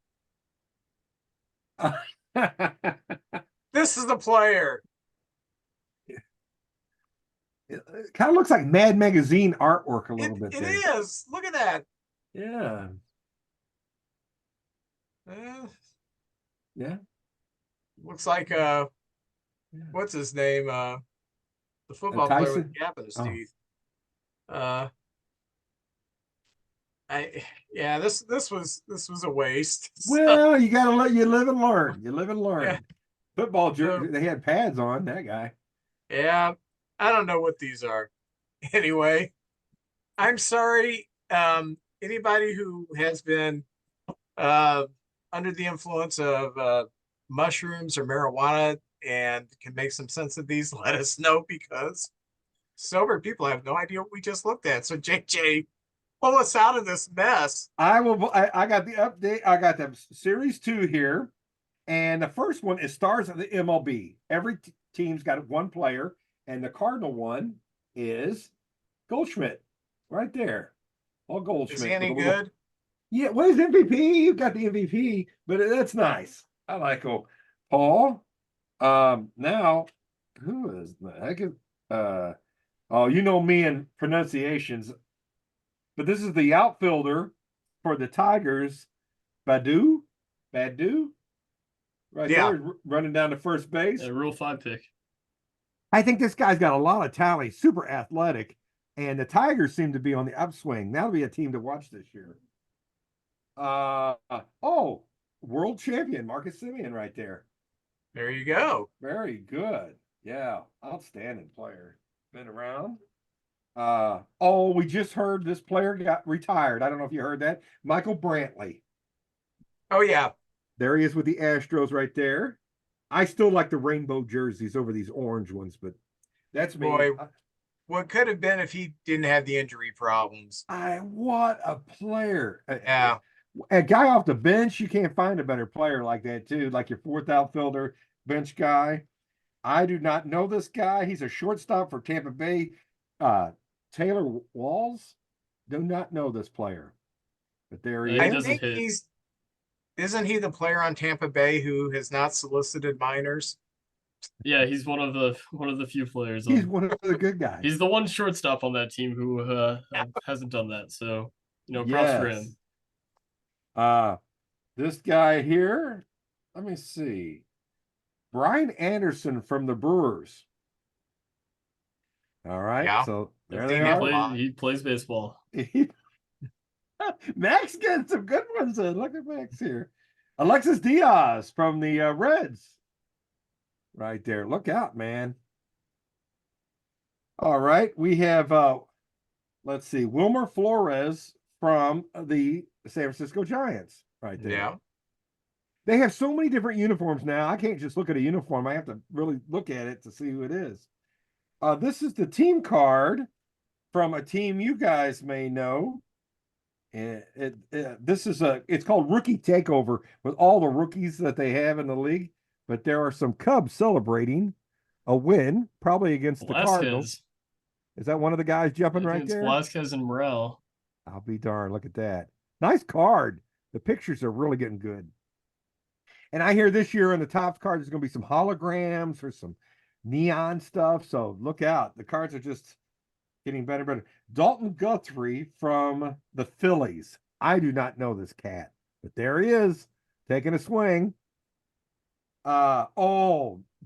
This is a player. It kind of looks like Mad Magazine artwork a little bit It there. is. Look at that. Yeah. Yeah. Looks like what's his name? The football player with Tyson? the gap in his Oh. teeth. This was a waste. Well, you gotta let you live and learn. You live and learn. Yeah. Football jersey, they had pads on, that guy. Yeah, I don't know what these are. Anyway, I'm sorry. Anybody who has been under the influence of mushrooms or marijuana and can make some sense of these, let us know, because sober people have no idea what we just looked at. So JJ, pull us out of this mess. I got the update. I got the series 2 here. And the first one is stars of the MLB. Every team's got one player, and the Cardinal one is Goldschmidt, right there. All Goldschmidt. Is he any with a little- good? Yeah, well, he's MVP. You got the MVP, but that's nice. I like him. Paul. Now, who is the heck is oh, you know me and pronunciations, but this is the outfielder for the Tigers, Badu, right Yeah. there, running down to first base. A Rule 5 pick. I think this guy's got a lot of talent, super athletic, and the Tigers seem to be on the upswing. That'll be a team to watch this year. World champion Marcus Simeon right there. There you go. Very good. Yeah, outstanding player. Been around. We just heard this player got retired. I don't know if you heard that. Michael Brantley. Oh yeah. There he is with the Astros right there. I still like the rainbow jerseys over these orange ones, but that's me. Boy, what could have been if he didn't have the injury problems. What a player. Yeah. A guy off the bench, you can't find a better player like that, too. Like your fourth outfielder, bench guy. I do not know this guy. He's a shortstop for Tampa Bay. Taylor Walls. Do not know this player. But there he He I is. doesn't think hit. isn't he the player on Tampa Bay who has not solicited minors? Yeah, he's one of the few players. He's one of the good guys. He's the one shortstop on that team who hasn't done that. So, props for him. This guy here, let me see. Brian Anderson from the Brewers. All right. Yeah. So there If they they never are. play- He plays baseball. Max getting some good ones in. Look at Max here. Alexis Diaz from the Reds. Right there. Look out, man. All right. We have, let's see, Wilmer Flores from the San Francisco Giants. Right there. Yeah. They have so many different uniforms now. I can't just look at a uniform. I have to really look at it to see who it is. This is the team card from a team you guys may know. And it's called Rookie Takeover with all the rookies that they have in the league. but there are some Cubs celebrating a win, probably against the Cardinals. Velasquez. Is that one of the guys I jumping think right it's there? Velasquez and Morel. I'll be darned. Look at that. Nice card. The pictures are really getting good. And I hear this year on the top card, there's going to be some holograms or some neon stuff. So look out. The cards are just getting better and better. Dalton Guthrie from the Phillies. I do not know this cat, but there he is taking a swing.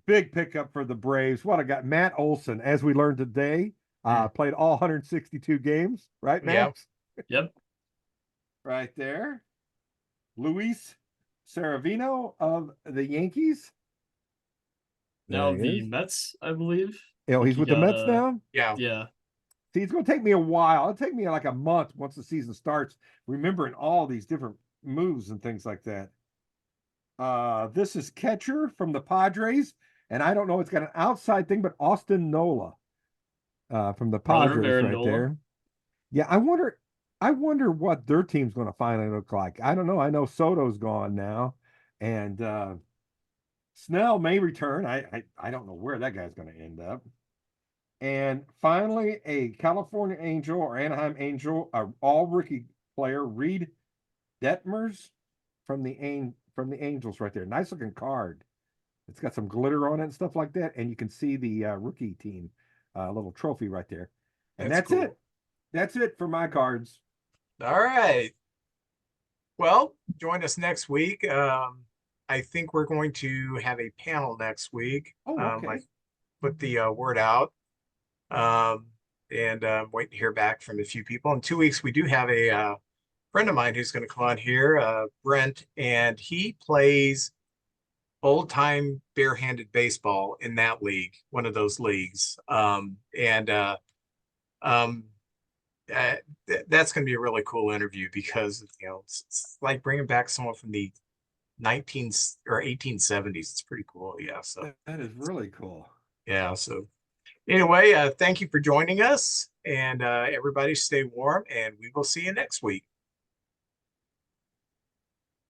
Big pickup for the Braves. What I got, Matt Olson, as we learned today, played all 162 games, right, Max? Yep. Right there. Luis Saravino of the Yankees. Now There he the is. Mets, I believe. Oh, he's he with the got, Mets now? Yeah. Yeah. See, it's going to take me a while. It'll take me like a month once the season starts, remembering all these different moves and things like that. This is catcher from the Padres, and I don't know, it's got an outside thing, but Austin Nola from the Brother of Padres Aaron right Nola. there. Yeah, I wonder what their team's going to finally look like. I don't know. I know Soto's gone now, and Snell may return. I don't know where that guy's going to end up. And finally, a California Angel or Anaheim Angel, all rookie player, Reed Detmers from the Angels right there. Nice looking card. It's got some glitter on it and stuff like that, and you can see the rookie team little trophy right there. And that's cool. it. That's it for my cards. All right. Well, join us next week. I think we're going to have a panel next week. Oh, okay. I put the word out. And I'm waiting to hear back from a few people. In 2 weeks, we do have a friend of mine who's going to come on here, Brent, and he plays old-time barehanded baseball in that league, one of those leagues. That's going to be a really cool interview because it's like bringing back someone from the 19 or 1870s. It's pretty cool. Yeah. So that is really cool. Yeah. So anyway, thank you for joining us, and everybody stay warm, and we will see you next week.